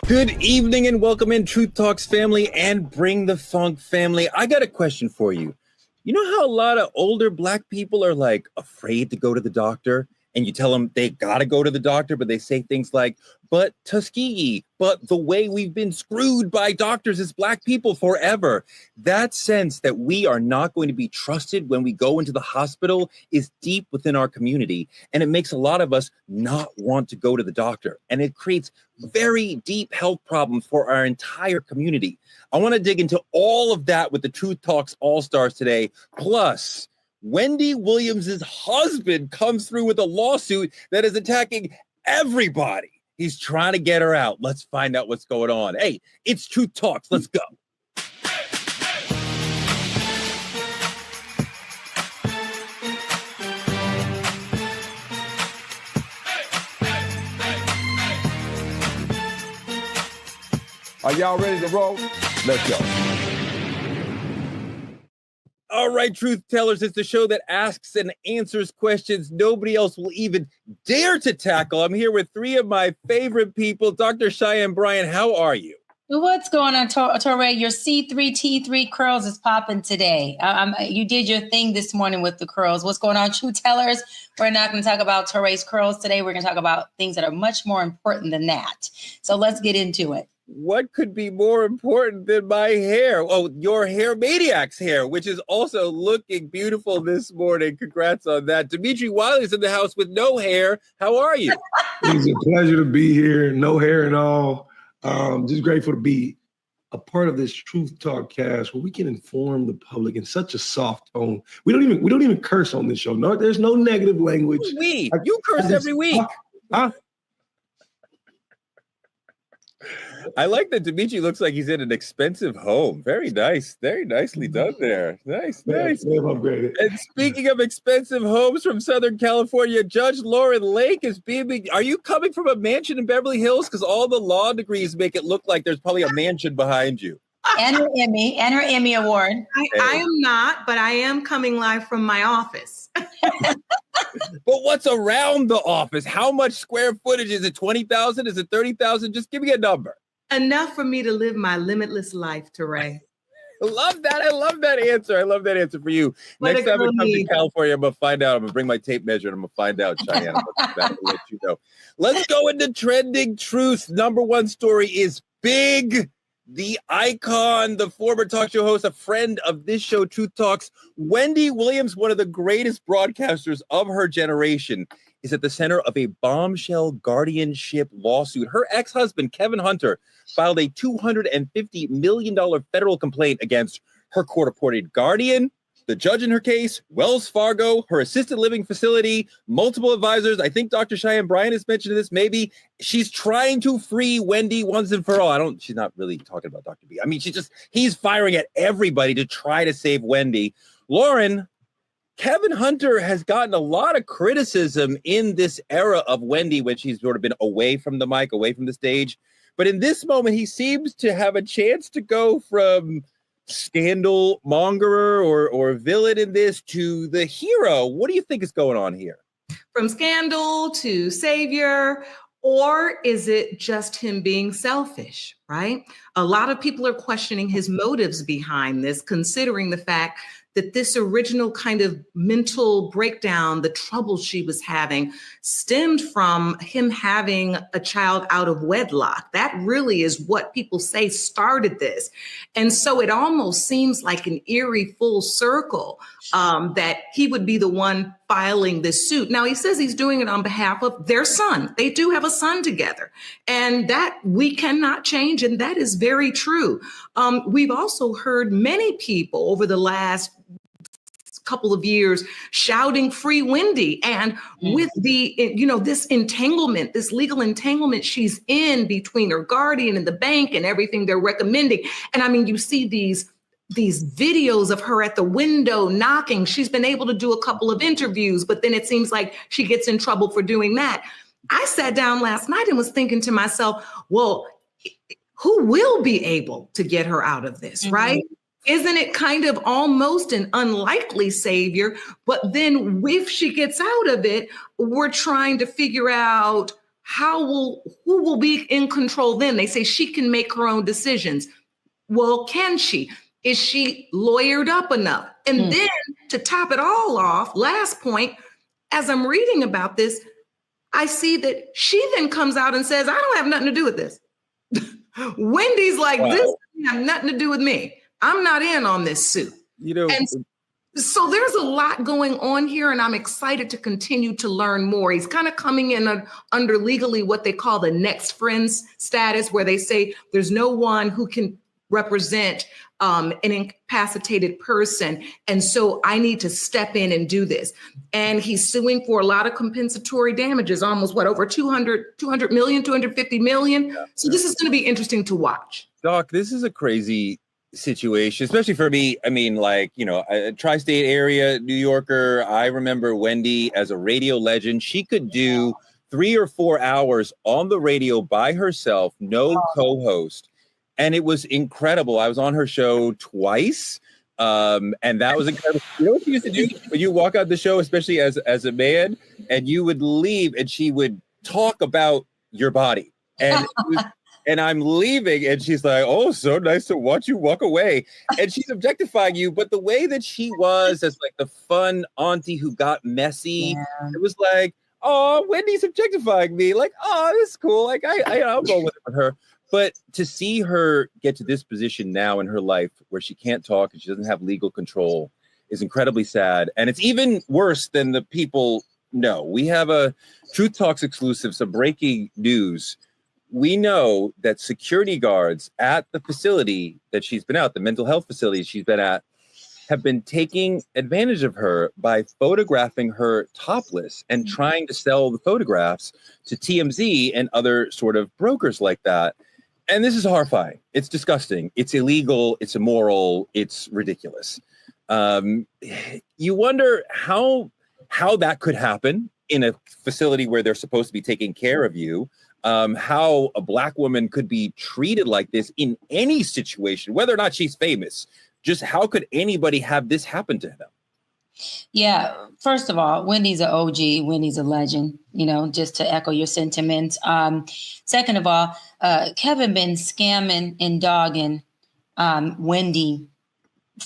Good evening and welcome in Truth Talks family and Bring the Funk family. I got a question for you. You know how a lot of older Black people are like afraid to go to the doctor, and you tell them they got to go to the doctor, but they say things like, but Tuskegee, but the way we've been screwed by doctors as Black people forever. That sense that we are not going to be trusted when we go into the hospital is deep within our community. And it makes a lot of us not want to go to the doctor. And it creates very deep health problems for our entire community. I want to dig into all of that with the Truth Talks All-Stars today. Plus, Wendy Williams' husband comes through with a lawsuit that is attacking everybody. He's trying to get her out. Let's find out what's going on. Hey, it's Truth Talks. Let's go. Are y'all ready to roll? Let's go. All right, Truth Tellers, it's the show that asks and answers questions nobody else will even dare to tackle. I'm here with three of my favorite people. Dr. Cheyenne Bryan, how are you? What's going on, Torre? Your C3T3 curls is popping today. You did your thing this morning with the curls. What's going on, Truth Tellers? We're not going to talk about Torre's curls today. We're going to talk about things that are much more important than that. So let's get into it. What could be more important than my hair? Oh, your hair, Maniac's hair, which is also looking beautiful this morning. Congrats on that. Dimitri Wiley's in the house with no hair. How are you? It's a pleasure to be here. No hair at all. Just grateful to be a part of this Truth Talk cast where we can inform the public in such a soft tone. We don't even curse on this show. No, there's no negative language. You curse every week. I like that Dimitri looks like he's in an expensive home. Very nice. Very nicely done there. Nice. Upgraded. And speaking of expensive homes from Southern California, Judge Lauren Lake is beaming. Are you coming from a mansion in Beverly Hills? Because all the law degrees make it look like there's probably a mansion behind you. And her Emmy Award. I am not, but I am coming live from my office. But what's around the office? How much square footage? Is it 20,000? Is it 30,000? Just give me a number. Enough for me to live my limitless life, Teray. I love that answer. I love that answer for you. Next time I come to California, I'm going to find out. I'm going to bring my tape measure and I'm going to find out, Cheyenne. I'm going to let you know. Let's go into trending truth. Number one story is big. The icon, the former talk show host, a friend of this show, Truth Talks, Wendy Williams, one of the greatest broadcasters of her generation, is at the center of a bombshell guardianship lawsuit. Her ex-husband, Kevin Hunter, filed a $250 million federal complaint against her court-appointed guardian, the judge in her case, Wells Fargo, her assisted living facility, multiple advisors. I think Dr. Cheyenne Bryan has mentioned this. Maybe she's trying to free Wendy once and for all. She's not really talking about Dr. B. I mean, he's firing at everybody to try to save Wendy. Lauren, Kevin Hunter has gotten a lot of criticism in this era of Wendy when she's sort of been away from the mic, away from the stage. But in this moment, he seems to have a chance to go from scandal mongerer or villain in this to the hero. What do you think is going on here? From scandal to savior, or is it just him being selfish, right? A lot of people are questioning his motives behind this, considering the fact that this original kind of mental breakdown, the trouble she was having, stemmed from him having a child out of wedlock. That really is what people say started this. And so it almost seems like an eerie full circle that he would be the one filing this suit. Now, he says he's doing it on behalf of their son. They do have a son together, and that we cannot change. And that is very true. We've also heard many people over the last couple of years shouting free Wendy, and with the, this entanglement, this legal entanglement she's in between her guardian and the bank and everything they're recommending. And I mean, you see these videos of her at the window knocking. She's been able to do a couple of interviews, but then it seems like she gets in trouble for doing that. I sat down last night and was thinking to myself, well, who will be able to get her out of this, right? Isn't it kind of almost an unlikely savior? But then if she gets out of it, we're trying to figure out who will be in control then? They say she can make her own decisions. Well, can she? Is she lawyered up enough? And then to top it all off, last point, as I'm reading about this, I see that she then comes out and says, I don't have nothing to do with this. Wendy's like, Wow. this has nothing to do with me. I'm not in on this suit. And so there's a lot going on here, and I'm excited to continue to learn more. He's kind of coming in under legally what they call the next friends status, where they say there's no one who can represent an incapacitated person. And so I need to step in and do this. And he's suing for a lot of compensatory damages, almost over 200 million, 250 million. So this is going to be interesting to watch. Doc, this is a crazy situation, especially for me. I mean, like, a tri-state area New Yorker. I remember Wendy as a radio legend. She could do 3 or 4 hours on the radio by herself, no co-host. And it was incredible. I was on her show twice. And that was incredible. You know what she used to do? When you walk out the show, especially as a man, and you would leave and she would talk about your body. And I'm leaving and she's like, oh, so nice to watch you walk away. And she's objectifying you. But the way that she was as like the fun auntie who got messy, it was like, oh, Wendy's objectifying me. Like, oh, this is cool. Like, I'll go with her. But to see her get to this position now in her life where she can't talk and she doesn't have legal control is incredibly sad. And it's even worse than the people know. We have a Truth Talks exclusive, some breaking news. We know that security guards at the facility that she's been at, the mental health facility she's been at, have been taking advantage of her by photographing her topless and trying to sell the photographs to TMZ and other sort of brokers like that. And this is horrifying. It's disgusting. It's illegal. It's immoral. It's ridiculous. You wonder how that could happen in a facility where they're supposed to be taking care of you. How a Black woman could be treated like this in any situation, whether or not she's famous. Just how could anybody have this happen to them? Yeah, first of all, Wendy's an OG. Wendy's a legend, just to echo your sentiments. Second of all, Kevin been scamming and dogging Wendy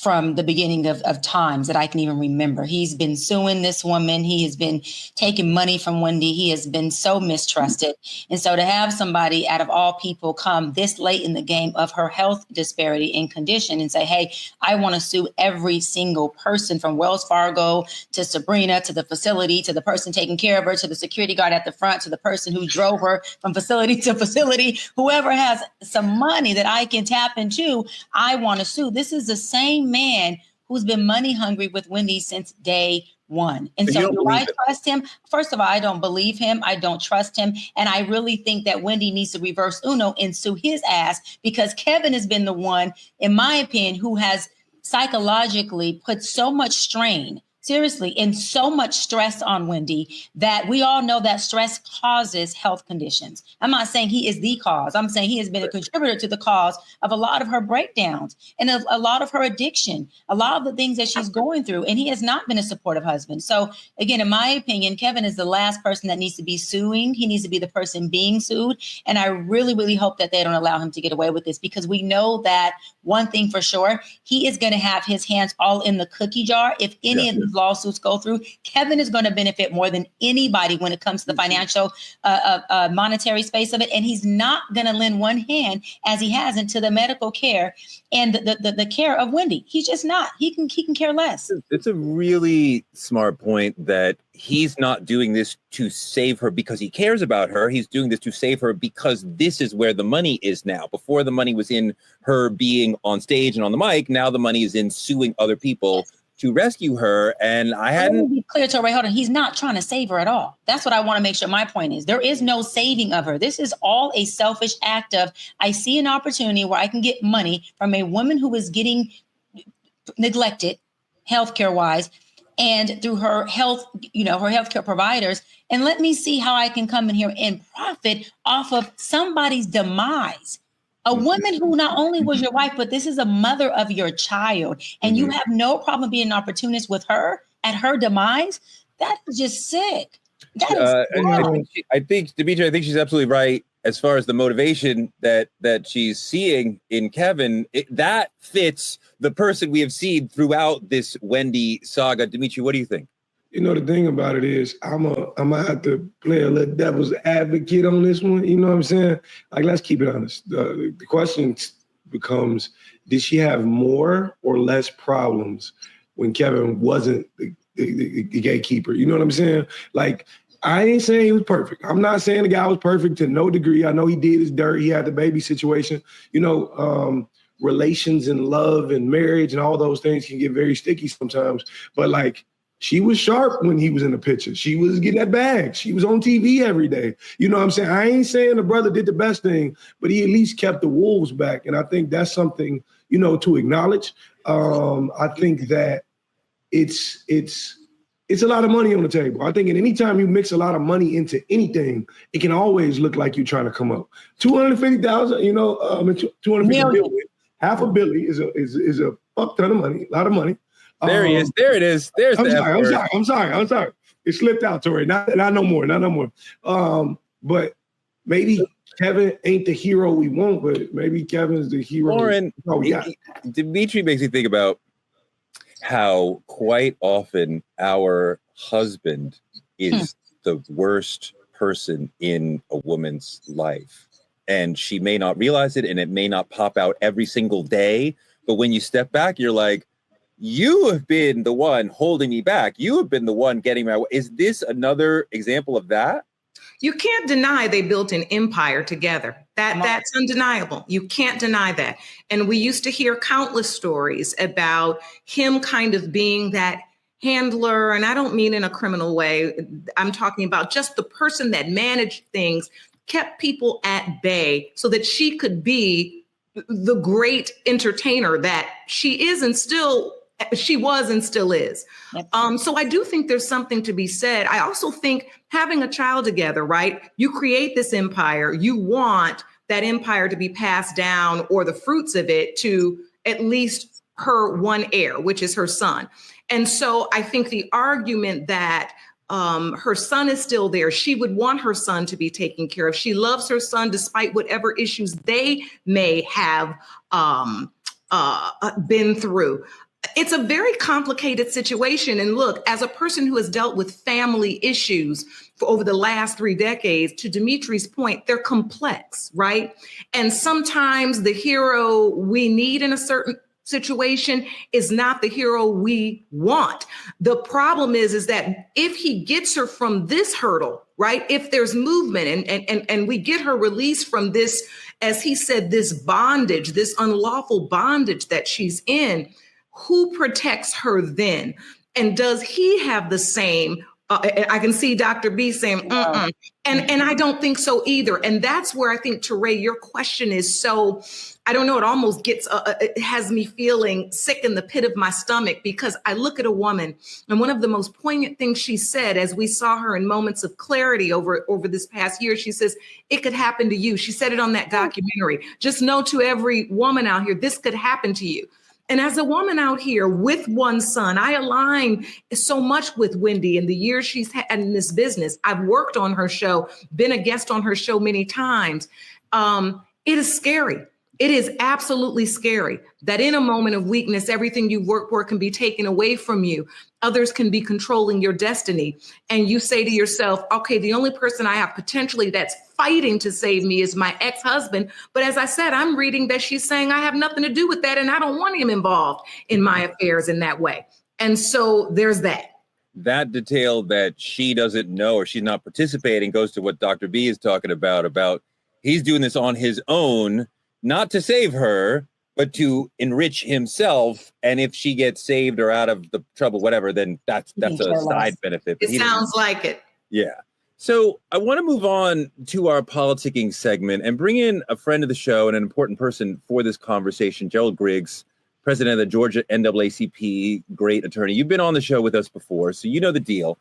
from the beginning of times that I can even remember. He's been suing this woman. He has been taking money from Wendy. He has been so mistrusted. And so to have somebody out of all people come this late in the game of her health disparity and condition and say, hey, I want to sue every single person from Wells Fargo to Sabrina, to the facility, to the person taking care of her, to the security guard at the front, to the person who drove her from facility to facility, whoever has some money that I can tap into, I want to sue. This is the same man who's been money hungry with Wendy since day one. And so do I trust him? First of all, I don't believe him. I don't trust him. And I really think that Wendy needs to reverse Uno and sue his ass, because Kevin has been the one, in my opinion, who has psychologically put so much strain, seriously, and so much stress on Wendy that we all know that stress causes health conditions. I'm not saying he is the cause. I'm saying he has been a contributor to the cause of a lot of her breakdowns and a lot of her addiction, a lot of the things that she's going through. And he has not been a supportive husband. So again, in my opinion, Kevin is the last person that needs to be suing. He needs to be the person being sued. And I really, really hope that they don't allow him to get away with this, because we know that one thing for sure, he is going to have his hands all in the cookie jar. If any of these lawsuits go through, Kevin is going to benefit more than anybody when it comes to the financial, monetary space of it. And he's not going to lend one hand, as he hasn't, to the medical care and the care of Wendy. He's just not. He can care less. It's a really smart point that he's not doing this to save her because he cares about her. He's doing this to save her because this is where the money is now. Before, the money was in her being on stage and on the mic. Now the money is in suing other people to rescue her. And I hadn't... Let me be clear, Torrey, hold on. He's not trying to save her at all. That's what I want to make sure my point is. There is no saving of her. This is all a selfish act of, I see an opportunity where I can get money from a woman who is getting neglected healthcare wise, and through her health, her healthcare providers. And let me see how I can come in here and profit off of somebody's demise. A woman who not only was your wife, but this is a mother of your child. And you have no problem being an opportunist with her at her demise. That is just sick. I think Demetri, I think she's absolutely right as far as the motivation that she's seeing in Kevin. That fits the person we have seen throughout this Wendy saga. Demetri, what do you think? You know, the thing about it is I'm gonna have to play a little devil's advocate on this one. You know what I'm saying? Like, let's keep it honest. The question becomes, did she have more or less problems when Kevin wasn't the gatekeeper? You know what I'm saying? Like, I ain't saying he was perfect. I'm not saying the guy was perfect to no degree. I know he did his dirt. He had the baby situation. You know, relations and love and marriage and all those things can get very sticky sometimes. But like, she was sharp when he was in the picture. She was getting that bag. She was on TV every day. You know what I'm saying? I ain't saying the brother did the best thing, but he at least kept the wolves back. And I think that's something, you know, to acknowledge. I think that it's a lot of money on the table. I think at any time you mix a lot of money into anything, it can always look like you're trying to come up. 250,000, you know, 250 billion, half a billion is a fuck ton of money, a lot of money. There he is. There it is. There's I'm sorry. It slipped out, Tori. Not no more. But maybe Kevin ain't the hero we want, but maybe Kevin's the hero. Lauren, Demetri makes me think about how quite often our husband is the worst person in a woman's life. And she may not realize it, and it may not pop out every single day. But when you step back, you're like, you have been the one holding me back. You have been the one getting my way. Is this another example of that? You can't deny they built an empire together. That's undeniable. You can't deny that. And we used to hear countless stories about him kind of being that handler. And I don't mean in a criminal way. I'm talking about just the person that managed things, kept people at bay so that she could be the great entertainer that she is and she was and still is. So I do think there's something to be said. I also think having a child together, right? You create this empire. You want that empire to be passed down, or the fruits of it, to at least her one heir, which is her son. And so I think the argument that her son is still there, she would want her son to be taken care of. She loves her son despite whatever issues they may have been through. It's a very complicated situation. And look, as a person who has dealt with family issues for over the last 3 decades, to Demetri's point, they're complex, right? And sometimes the hero we need in a certain situation is not the hero we want. The problem is that if he gets her from this hurdle, right? If there's movement and we get her released from this, as he said, this bondage, this unlawful bondage that she's in, who protects her then? And does he have the same? I can see Dr. B saying, and I don't think so either. And that's where I think, Teray, your question is so, I don't know, it almost gets, it has me feeling sick in the pit of my stomach, because I look at a woman, and one of the most poignant things she said, as we saw her in moments of clarity over this past year, she says, it could happen to you. She said it on that documentary. Just know, to every woman out here, this could happen to you. And as a woman out here with one son, I align so much with Wendy in the years she's had in this business. I've worked on her show, been a guest on her show many times. It is scary. It is absolutely scary that in a moment of weakness, everything you work for can be taken away from you. Others can be controlling your destiny. And you say to yourself, okay, the only person I have potentially that's fighting to save me is my ex-husband. But as I said, I'm reading that she's saying I have nothing to do with that, and I don't want him involved in my affairs in that way. And so there's that. That detail that she doesn't know, or she's not participating, goes to what Dr. B is talking about he's doing this on his own, not to save her, but to enrich himself. And if she gets saved or out of the trouble, whatever, then that's a side benefit. It sounds like it. Yeah. So I want to move on to our politicking segment and bring in a friend of the show and an important person for this conversation, Gerald Griggs, president of the Georgia NAACP, great attorney. You've been on the show with us before, so you know the deal.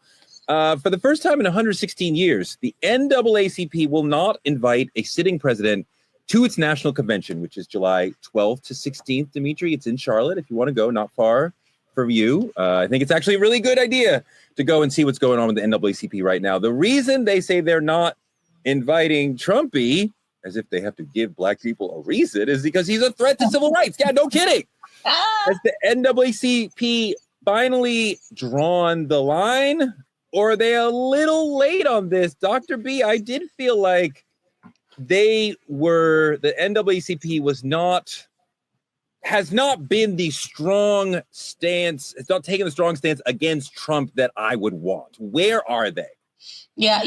For the first time in 116 years, the NAACP will not invite a sitting president to its national convention, which is July 12th to 16th, Demetri. It's in Charlotte. If you want to go, not far for you. I think it's actually a really good idea to go and see what's going on with the NAACP right now. The reason they say they're not inviting Trumpy, as if they have to give black people a reason, is because he's a threat to civil rights. Yeah, no kidding. Has the NAACP finally drawn the line, or are they a little late on this? Dr. B, I did feel like the NAACP has not been the strong stance, it's not taken the strong stance against Trump that I would want. Where are they? Yeah,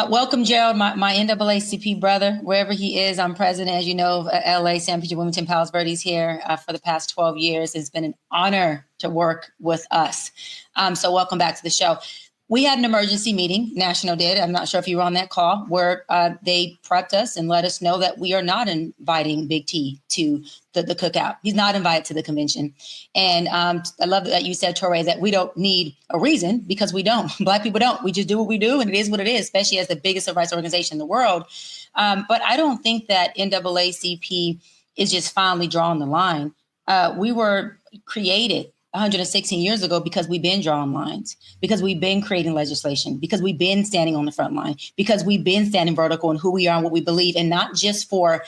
welcome, Gerald, my NAACP brother, wherever he is. I'm president, as you know, of LA, San Pedro, Wilmington, Palos Verdes here for the past 12 years. It's been an honor to work with us. So welcome back to the show. We had an emergency meeting, National did. I'm not sure if you were on that call, where they prepped us and let us know that we are not inviting Big T to the cookout. He's not invited to the convention. And I love that you said, Touré, that we don't need a reason, because we don't. Black people don't. We just do what we do, and it is what it is, especially as the biggest civil rights organization in the world. But I don't think that NAACP is just finally drawing the line. We were created 116 years ago because we've been drawing lines, because we've been creating legislation, because we've been standing on the front line, because we've been standing vertical in who we are and what we believe, and not just for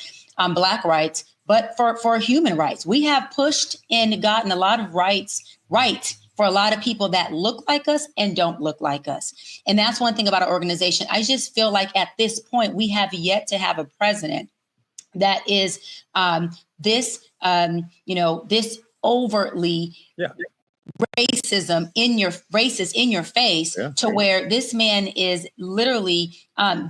Black rights, but for human rights. We have pushed and gotten a lot of rights right for a lot of people that look like us and don't look like us. And that's one thing about our organization. I just feel like at this point, we have yet to have a president that is this overtly racist in your face, to where this man is literally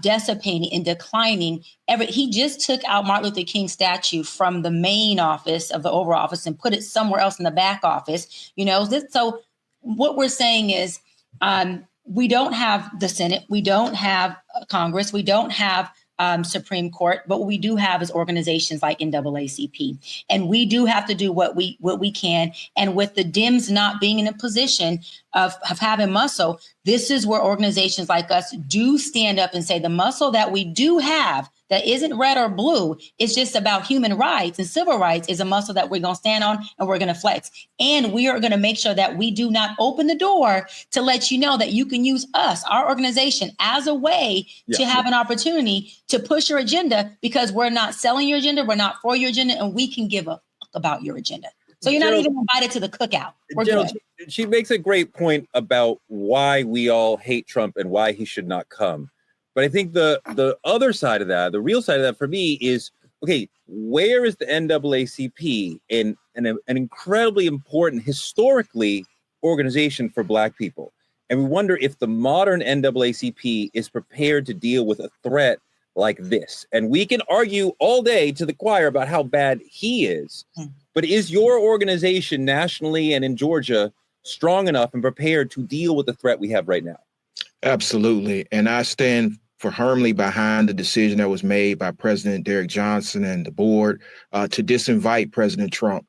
dissipating and declining. He just took out Martin Luther King's statue from the main office of the Oval Office and put it somewhere else in the back office. So what we're saying is we don't have the Senate, we don't have Congress, we don't have Supreme Court, but what we do have is organizations like NAACP, and we do have to do what we can. And with the Dems not being in a position of having muscle, this is where organizations like us do stand up and say the muscle that we do have, that isn't red or blue, it's just about human rights and civil rights, is a muscle that we're going to stand on and we're going to flex. And we are going to make sure that we do not open the door to let you know that you can use us, our organization, as a way to have an opportunity to push your agenda, because we're not selling your agenda, we're not for your agenda, and we can give a fuck about your agenda. So you're not even invited to the cookout. She makes a great point about why we all hate Trump and why he should not come. But I think the other side of that, the real side of that for me is, okay, where is the NAACP in an incredibly important, historically, organization for Black people? And we wonder if the modern NAACP is prepared to deal with a threat like this. And we can argue all day to the choir about how bad he is. But is your organization nationally and in Georgia strong enough and prepared to deal with the threat we have right now? Absolutely. And I stand firmly behind the decision that was made by President Derek Johnson and the board to disinvite President Trump.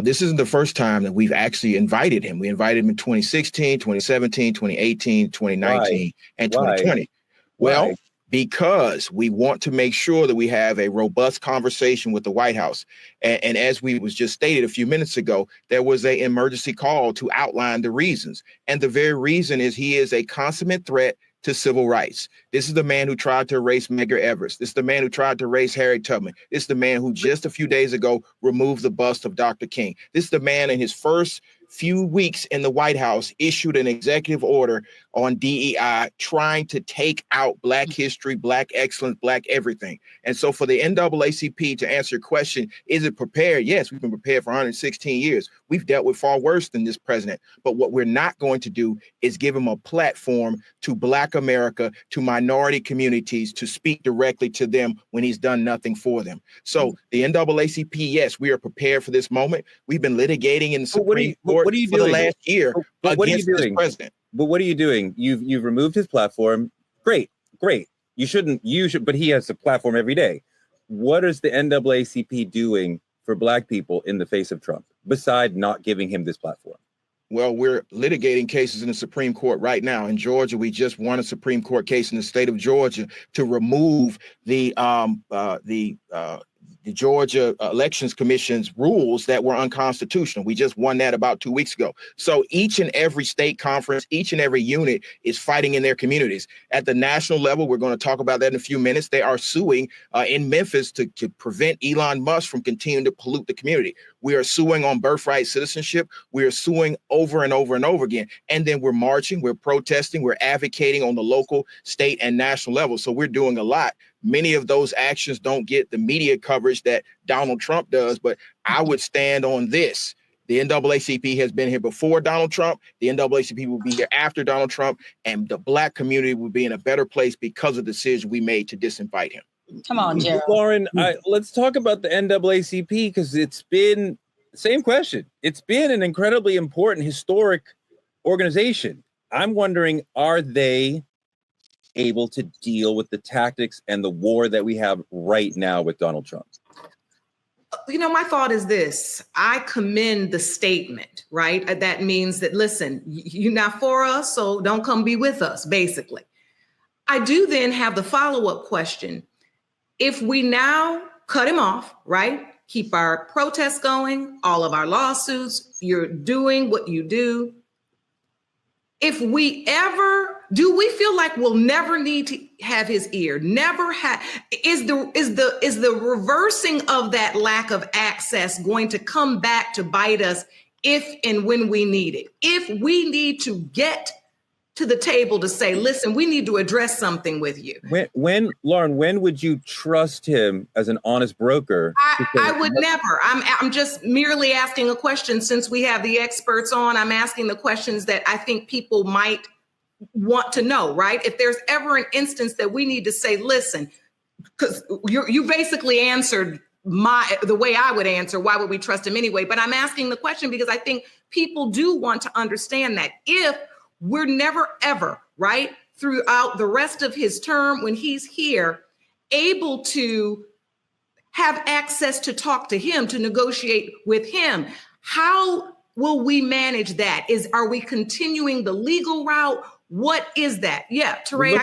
This isn't the first time that we've actually invited him. We invited him in 2016, 2017, 2018, 2019, and 2020. Well, because we want to make sure that we have a robust conversation with the White House. And as we was just stated a few minutes ago, there was an emergency call to outline the reasons. And the very reason is he is a consummate threat to civil rights. This is the man who tried to erase Medgar Evers. This is the man who tried to erase Harriet Tubman. This is the man who just a few days ago removed the bust of Dr. King. This is the man in his first few weeks in the White House issued an executive order on DEI, trying to take out Black history, Black excellence, Black everything. And so for the NAACP, to answer your question, is it prepared? Yes, we've been prepared for 116 years. We've dealt with far worse than this president. But what we're not going to do is give him a platform to Black America, to minority communities, to speak directly to them when he's done nothing for them. So the NAACP, yes, we are prepared for this moment. We've been litigating in the Supreme Court for the last year against this president. But what are you doing? You've removed his platform. Great. You should, but he has a platform every day. What is the NAACP doing for Black people in the face of Trump, besides not giving him this platform? Well, we're litigating cases in the Supreme Court right now. In Georgia, we just won a Supreme Court case in the state of Georgia to remove the the Georgia Elections Commission's rules that were unconstitutional. We just won that about 2 weeks ago. So each and every state conference, each and every unit is fighting in their communities. At the national level, we're going to talk about that in a few minutes. They are suing in Memphis to prevent Elon Musk from continuing to pollute the community. We are suing on birthright citizenship. We are suing over and over and over again. And then we're marching, we're protesting, we're advocating on the local, state, and national level. So we're doing a lot. Many of those actions don't get the media coverage that Donald Trump does, but I would stand on this. The NAACP has been here before Donald Trump. The NAACP will be here after Donald Trump, and the Black community will be in a better place because of the decision we made to disinvite him. Come on, Gerald. Lauren, let's talk about the NAACP, because it's been same question. It's been an incredibly important historic organization. I'm wondering, are they able to deal with the tactics and the war that we have right now with Donald Trump? You know, my thought is this. I commend the statement, right? That means that, listen, you're not for us, so don't come be with us, basically. I do then have the follow-up question. If we now cut him off, right? Keep our protests going, all of our lawsuits, you're doing what you do. If we ever, do we feel like we'll never need to have his ear? Never have, is the reversing of that lack of access going to come back to bite us if and when we need it? If we need to get to the table to say, listen, we need to address something with you. Lauren, when would you trust him as an honest broker? I would never. I'm just merely asking a question. Since we have the experts on, I'm asking the questions that I think people might want to know, right? If there's ever an instance that we need to say, listen, because you basically answered the way I would answer, why would we trust him anyway? But I'm asking the question because I think people do want to understand that if we're never, ever, right, throughout the rest of his term when he's here, able to have access to talk to him, to negotiate with him, how will we manage that? Are we continuing the legal route? What is that? Yeah, Teray,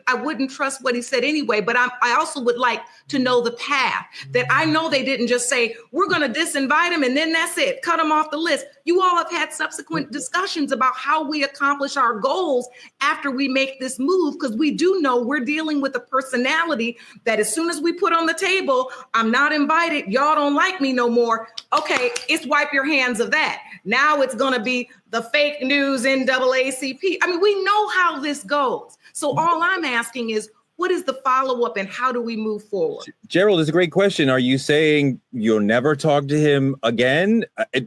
I wouldn't trust what he said anyway, but I also would like to know the path, that I know they didn't just say, we're going to disinvite him and then that's it, cut him off the list. You all have had subsequent discussions about how we accomplish our goals after we make this move, because we do know we're dealing with a personality that as soon as we put on the table, I'm not invited, y'all don't like me no more. Okay, it's wipe your hands of that. Now it's going to be the fake news NAACP. I mean, we know how this goes. So all I'm asking is, what is the follow-up and how do we move forward? Gerald, it's a great question. Are you saying you'll never talk to him again? I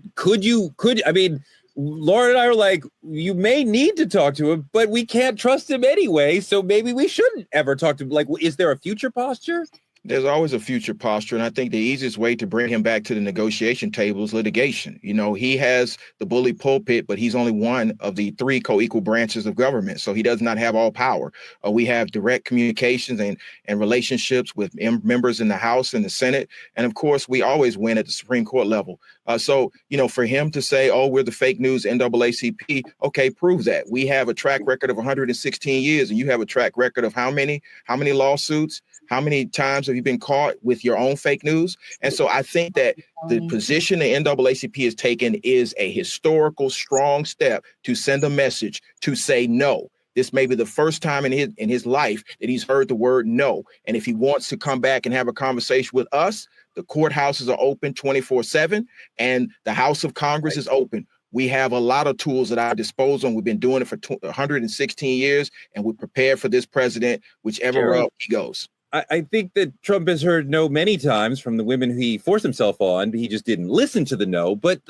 mean, Lauren and I are like, you may need to talk to him, but we can't trust him anyway. So maybe we shouldn't ever talk to him. Like, is there a future posture? There's always a future posture. And I think the easiest way to bring him back to the negotiation table is litigation. You know, he has the bully pulpit, but he's only one of the three co-equal branches of government. So he does not have all power. We have direct communications and relationships with members in the House and the Senate. And of course, we always win at the Supreme Court level. So, you know, for him to say, oh, we're the fake news NAACP, okay, prove that. We have a track record of 116 years and you have a track record of how many lawsuits? How many times have you been caught with your own fake news? And so I think that the position the NAACP has taken is a historical, strong step to send a message to say no. This may be the first time in his life that he's heard the word no. And if he wants to come back and have a conversation with us, the courthouses are open 24/7 and the House of Congress is open. We have a lot of tools at our disposal. We've been doing it for 116 years, and we're prepared for this president, whichever route he goes. I think that Trump has heard no many times from the women who he forced himself on, but he just didn't listen to the no. But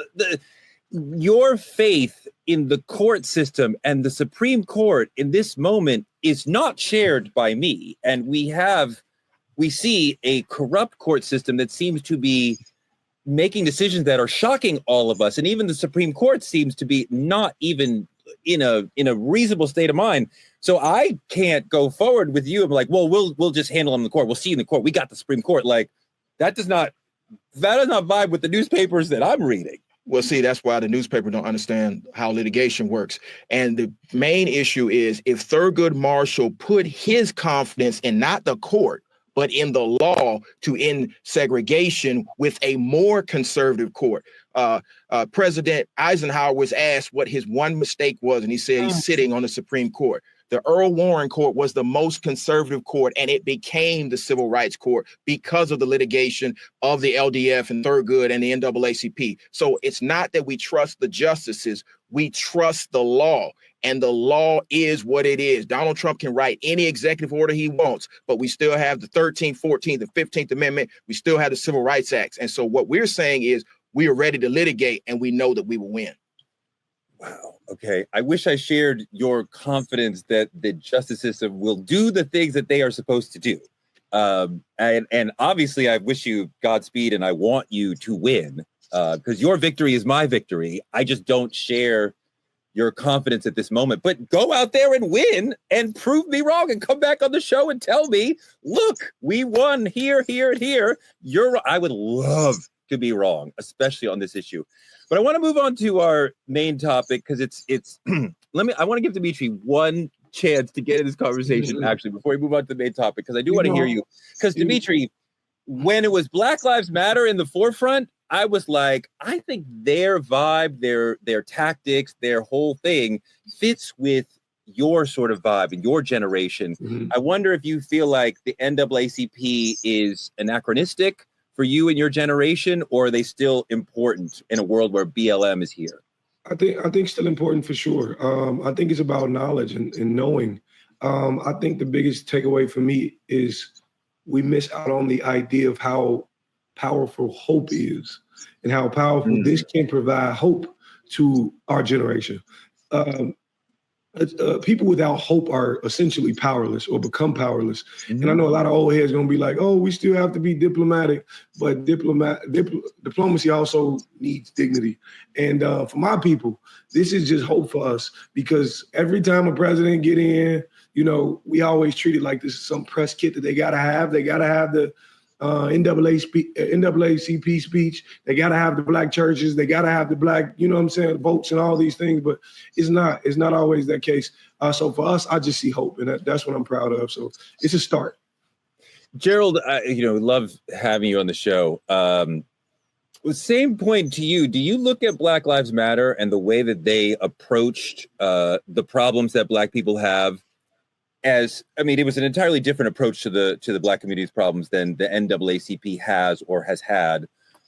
your faith in the court system and the Supreme Court in this moment is not shared by me. And we see a corrupt court system that seems to be making decisions that are shocking all of us. And even the Supreme Court seems to be not even in a reasonable state of mind. So I can't go forward with you. I'm like, well, we'll just handle him in the court. We'll see you in the court. We got the Supreme Court. Like that does not vibe with the newspapers that I'm reading. Well, see, that's why the newspaper don't understand how litigation works. And the main issue is if Thurgood Marshall put his confidence in not the court, but in the law to end segregation with a more conservative court. President Eisenhower was asked what his one mistake was, and he said he's sitting on the Supreme Court. The Earl Warren Court was the most conservative court, and it became the Civil Rights Court because of the litigation of the LDF and Thurgood and the NAACP. So it's not that we trust the justices, we trust the law, and the law is what it is. Donald Trump can write any executive order he wants, but we still have the 13th, 14th, and 15th Amendment. We still have the Civil Rights Acts. And so what we're saying is we are ready to litigate, and we know that we will win. Wow. Okay. I wish I shared your confidence that the justice system will do the things that they are supposed to do. And obviously, I wish you Godspeed, and I want you to win because your victory is my victory. I just don't share your confidence at this moment. But go out there and win and prove me wrong and come back on the show and tell me, look, we won here, here, and here. I would love to be wrong, especially on this issue. But I want to move on to our main topic because it's I want to give Dimitri one chance to get in this conversation actually before we move on to the main topic, because I do want to hear you. Because Dimitri, when it was Black Lives Matter in the forefront, I was like, I think their vibe, their tactics, their whole thing fits with your sort of vibe and your generation. I wonder if you feel like the NAACP is anachronistic for you and your generation, or are they still important in a world where BLM is here? I think still important for sure. I think it's about knowledge and knowing. I think the biggest takeaway for me is we miss out on the idea of how powerful hope is and how powerful this can provide hope to our generation. People without hope are essentially powerless or become powerless. And I know a lot of old heads going to be like, oh, we still have to be diplomatic, but diplomacy also needs dignity. And for my people, this is just hope for us, because every time a president get in, we always treat it like this is some press kit that they got to have. They got to have the NAACP speech. They got to have the black churches. They got to have the black, votes and all these things. But it's not always that case. So for us, I just see hope, and that's what I'm proud of. So it's a start. Gerald, love having you on the show. Same point to you. Do you look at Black Lives Matter and the way that they approached the problems that Black people have it was an entirely different approach to the Black community's problems than the NAACP has or has had.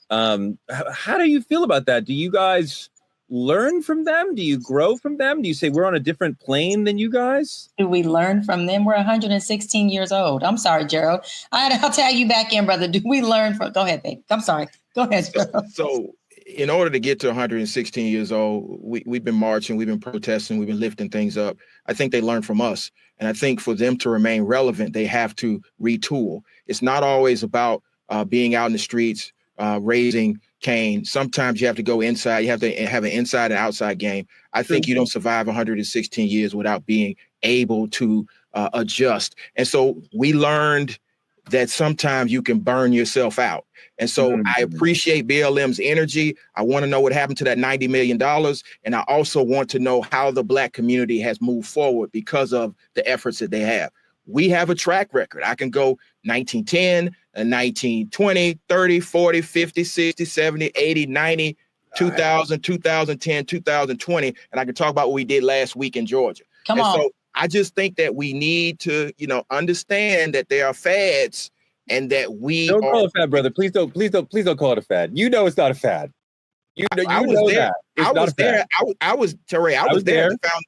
How do you feel about that? Do you guys learn from them? Do you grow from them? Do you say we're on a different plane than you guys? Do we learn from them? We're 116 years old. I'm sorry, Gerald. I'll tell you back in, brother. Do we learn from? Go ahead, babe. I'm sorry. Go ahead, Gerald. So in order to get to 116 years old, we've been marching, we've been protesting, we've been lifting things up. I think they learn from us. And I think for them to remain relevant, they have to retool. It's not always about being out in the streets, raising Cain. Sometimes you have to go inside. You have to have an inside and outside game. I think you don't survive 116 years without being able to adjust. And so we learned that sometimes you can burn yourself out. And so I appreciate BLM's energy. I want to know what happened to that $90 million. And I also want to know how the Black community has moved forward because of the efforts that they have. We have a track record. I can go 1910, 1920, 30, 40, 50, 60, 70, 80, 90, 2000, 2010, 2020. And I can talk about what we did last week in Georgia. Come on. So I just think that we need to, understand that there are fads and that we don't call it a fad, brother. Please don't call it a fad. It's not a fad. I was there.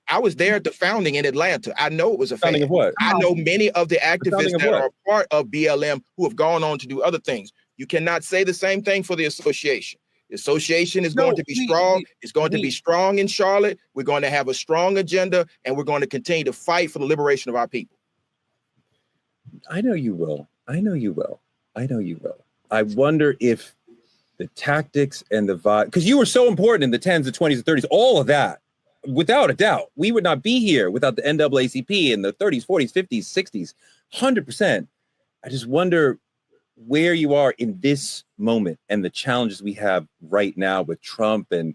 I was there at the founding in Atlanta. I know it was a founding of what? I know many of the activists that are part of BLM who have gone on to do other things. You cannot say the same thing for the association. The association is going to be strong. It's going to be strong in Charlotte. We're going to have a strong agenda, and we're going to continue to fight for the liberation of our people. I know you will. I wonder if the tactics and the vibe, because you were so important in the 10s, the 20s, the 30s, all of that, without a doubt, we would not be here without the NAACP in the 30s, 40s, 50s, 60s, 100%. I just wonder where you are in this moment and the challenges we have right now with Trump and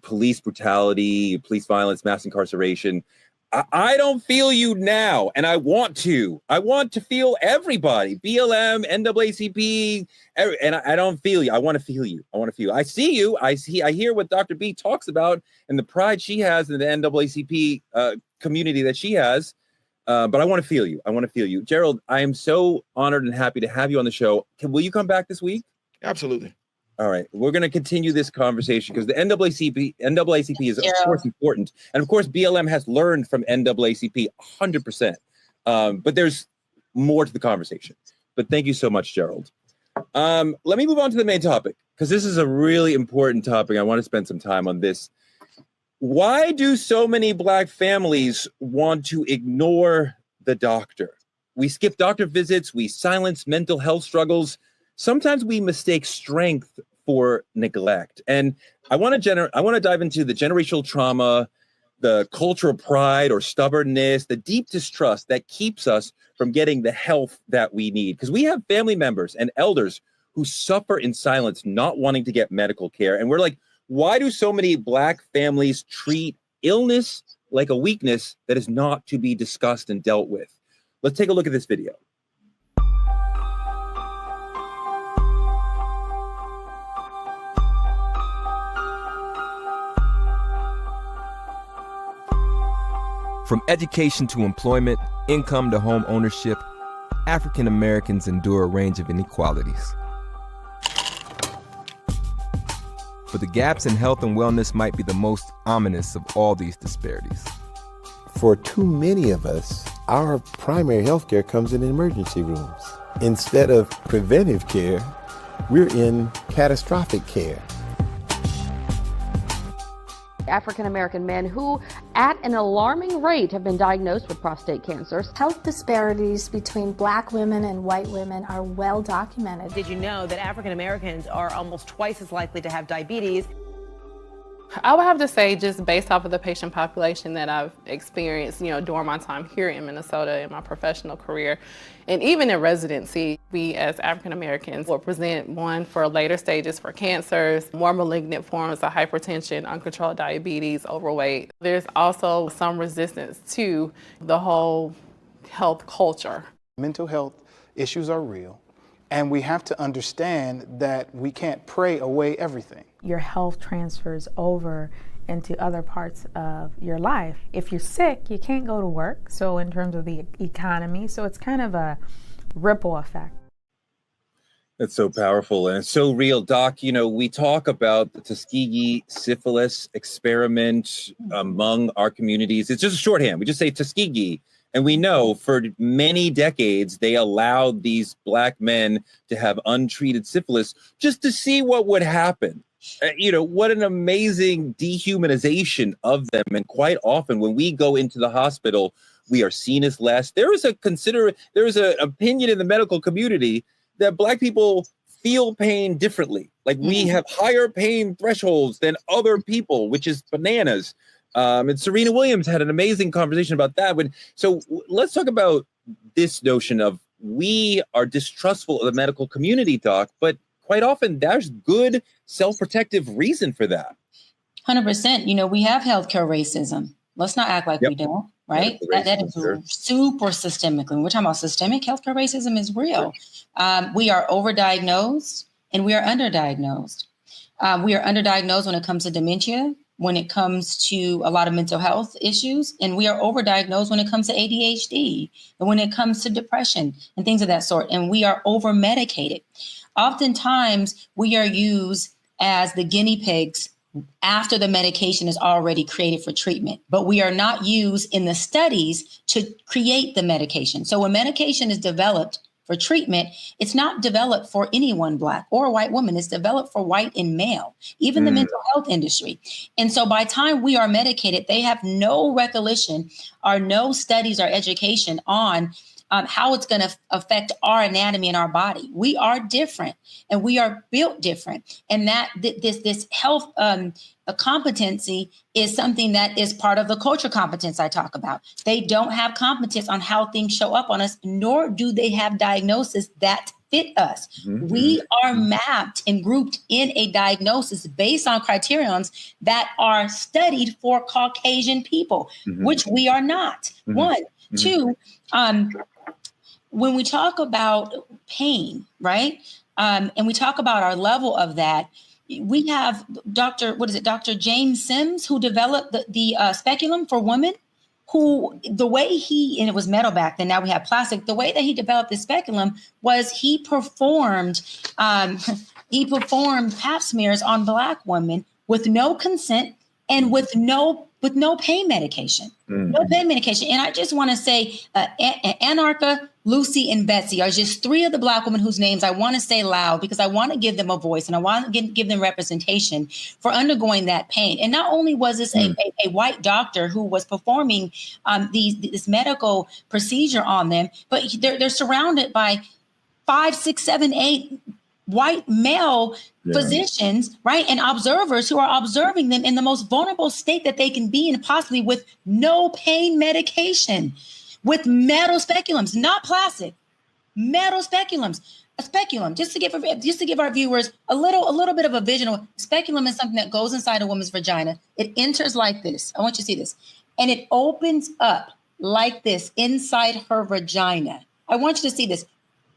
police brutality, police violence, mass incarceration. I don't feel you now, and I want to. I want to feel everybody, BLM, NAACP, and I don't feel you. I want to feel you. I want to feel. I see you. I hear what Dr. B talks about and the pride she has in the NAACP community that she has. But I want to feel you. I want to feel you. Gerald, I am so honored and happy to have you on the show. Will you come back this week? Absolutely. All right. We're going to continue this conversation because the NAACP is, of course, important. And, of course, BLM has learned from NAACP 100%. But there's more to the conversation. But thank you so much, Gerald. Let me move on to the main topic because this is a really important topic. I want to spend some time on this. Why do so many Black families want to ignore the doctor? We skip doctor visits. We silence mental health struggles. Sometimes we mistake strength for neglect. And I want to dive into the generational trauma, the cultural pride or stubbornness, the deep distrust that keeps us from getting the help that we need. Because we have family members and elders who suffer in silence, not wanting to get medical care. And we're like, why do so many Black families treat illness like a weakness that is not to be discussed and dealt with? Let's take a look at this video. From education to employment, income to home ownership, African Americans endure a range of inequalities. But the gaps in health and wellness might be the most ominous of all these disparities. For too many of us, our primary health care comes in emergency rooms. Instead of preventive care, we're in catastrophic care. African American men who, at an alarming rate, have been diagnosed with prostate cancer. Health disparities between Black women and white women are well documented. Did you know that African Americans are almost twice as likely to have diabetes? I would have to say, just based off of the patient population that I've experienced, during my time here in Minnesota in my professional career, and even in residency, we as African Americans will present one for later stages for cancers, more malignant forms of hypertension, uncontrolled diabetes, overweight. There's also some resistance to the whole health culture. Mental health issues are real, and we have to understand that we can't pray away everything. Your health transfers over into other parts of your life. If you're sick, you can't go to work. So in terms of the economy, so it's kind of a ripple effect. That's so powerful and it's so real. Doc, we talk about the Tuskegee syphilis experiment among our communities. It's just a shorthand. We just say Tuskegee. And we know for many decades, they allowed these Black men to have untreated syphilis just to see what would happen. What an amazing dehumanization of them. And quite often when we go into the hospital, we are seen as less. There is an opinion in the medical community that Black people feel pain differently. Like we have higher pain thresholds than other people, which is bananas. And Serena Williams had an amazing conversation about that. So let's talk about this notion of we are distrustful of the medical community, Doc, but quite often there's good self-protective reason for that. 100%. We have healthcare racism. Let's not act like we don't, right? That is super systemic. When we're talking about systemic healthcare racism is real. We are overdiagnosed and we are underdiagnosed. We are underdiagnosed when it comes to dementia, when it comes to a lot of mental health issues, and we are overdiagnosed when it comes to ADHD and when it comes to depression and things of that sort. And we are over-medicated. Oftentimes, we are used as the guinea pigs after the medication is already created for treatment, but we are not used in the studies to create the medication. So when medication is developed for treatment, it's not developed for anyone Black or a white woman. It's developed for white and male, even the mental health industry. And so by the time we are medicated, they have no recollection or no studies or education on how it's going to affect our anatomy and our body. We are different and we are built different. And that this health competency is something that is part of the culture competence I talk about. They don't have competence on how things show up on us, nor do they have diagnosis that fit us. We are mapped and grouped in a diagnosis based on criterions that are studied for Caucasian people, which we are not. One. Two, when we talk about pain, right? And we talk about our level of that, we have Dr. James Sims, who developed the speculum for women, who the way and it was metal back then, now we have plastic. The way that he developed the speculum was he performed pap smears on Black women with no consent and with no pain medication. No pain medication. And I just want to say Anarcha, Lucy, and Betsy are just three of the Black women whose names I want to say loud because I want to give them a voice and I want to give them representation for undergoing that pain. And not only was this a white doctor who was performing this medical procedure on them, but they're surrounded by 5, 6, 7, 8 white male physicians, right? And observers who are observing them in the most vulnerable state that they can be in, possibly with no pain medication, with metal speculums, not plastic, metal speculums. A speculum, just to give our viewers a little bit of a visual. Speculum is something that goes inside a woman's vagina. It enters like this. I want you to see this. And it opens up like this inside her vagina. I want you to see this.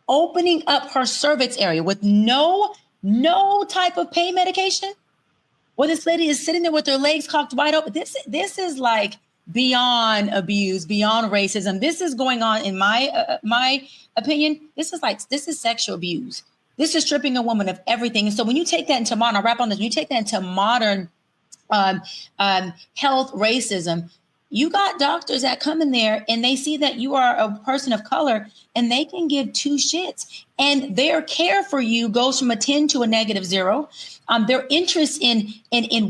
Opening up her cervix area with no type of pain medication. Well, this lady is sitting there with her legs cocked wide open. This is like beyond abuse, beyond racism. This is going on, in my opinion. This is sexual abuse. This is stripping a woman of everything. And so when you take that into modern, I'll wrap on this. When you take that into modern health racism, you got doctors that come in there and they see that you are a person of color and they can give two shits. And their care for you goes from a 10 to a -0. Their interest in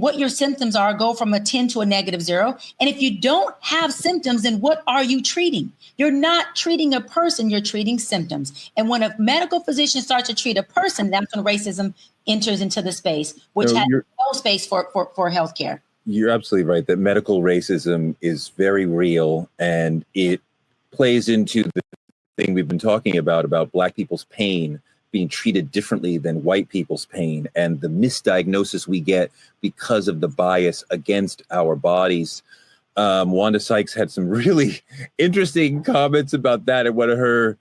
what your symptoms are go from a 10 to a -0. And if you don't have symptoms, then what are you treating? You're not treating a person, you're treating symptoms. And when a medical physician starts to treat a person, that's when racism enters into the space, which has no space for healthcare. You're absolutely right that medical racism is very real, and it plays into the thing we've been talking about Black people's pain being treated differently than white people's pain, and the misdiagnosis we get because of the bias against our bodies. Wanda Sykes had some really interesting comments about that in one of her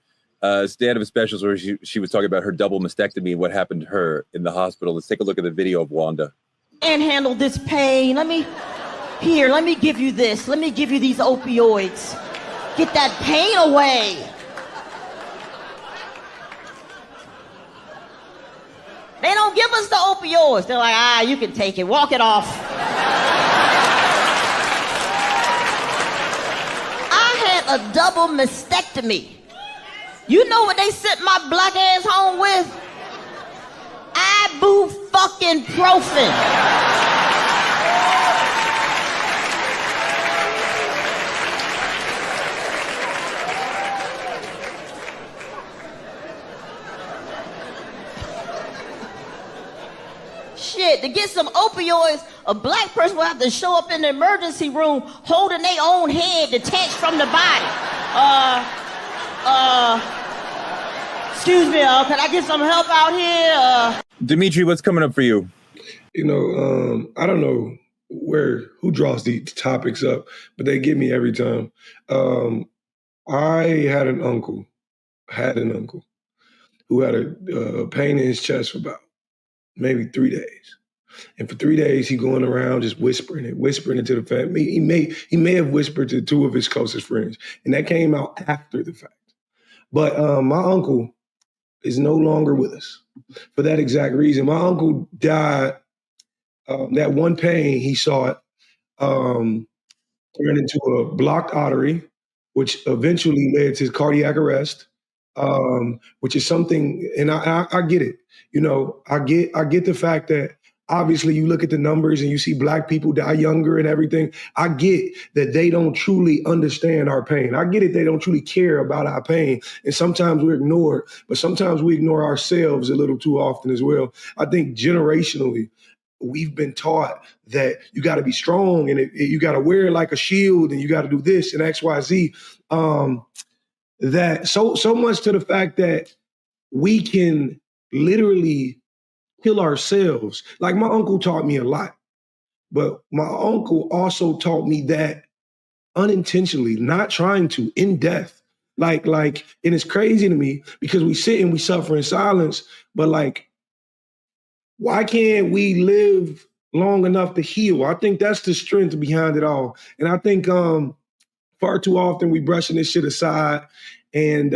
stand-up specials where she was talking about her double mastectomy and what happened to her in the hospital. Let's take a look at the video of Wanda. And handle this pain. Let me give you this. Let me give you these opioids. Get that pain away. They don't give us the opioids. They're like, you can take it. Walk it off. I had a double mastectomy. You know what they sent my Black ass home with? Ibuprofen. Shit, to get some opioids, a Black person will have to show up in the emergency room holding their own head detached from the body. Excuse me, can I get some help out here? Dimitri, what's coming up for you? I don't know who draws these topics up, but they get me every time. I had an uncle who had a pain in his chest for about maybe 3 days. And for 3 days, he going around just whispering it to the family. He may have whispered to two of his closest friends, and that came out after the fact. But my uncle is no longer with us for that exact reason. My uncle died. That one pain, he saw it turned into a blocked artery, which eventually led to cardiac arrest, which is something, and I get it. I get the fact that obviously you look at the numbers and you see Black people die younger and everything. I get that they don't truly understand our pain. I get it. They don't truly care about our pain. And sometimes we ignore it, but sometimes we ignore ourselves a little too often as well. I think generationally, we've been taught that you got to be strong and you got to wear it like a shield and you got to do this and X, Y, Z. That so much to the fact that we can literally kill ourselves. Like my uncle taught me a lot, but my uncle also taught me that unintentionally, not trying to, in death. Like, and it's crazy to me because we sit and we suffer in silence, but like, why can't we live long enough to heal? I think that's the strength behind it all. And I think far too often we brushing this shit aside, and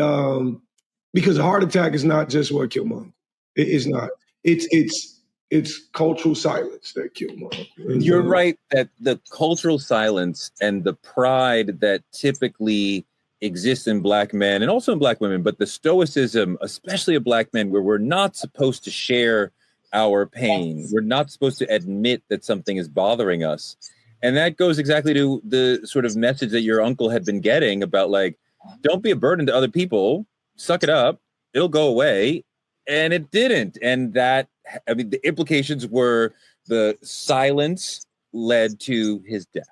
because a heart attack is not just what killed my uncle. It's not. It's cultural silence that killed my uncle. And, you're right that the cultural silence and the pride that typically exists in Black men and also in Black women, but the stoicism, especially of Black men, where we're not supposed to share our pain. We're not supposed to admit that something is bothering us. And that goes exactly to the sort of message that your uncle had been getting about, like, don't be a burden to other people, suck it up, it'll go away. And it didn't. And that, I mean, the implications were the silence led to his death.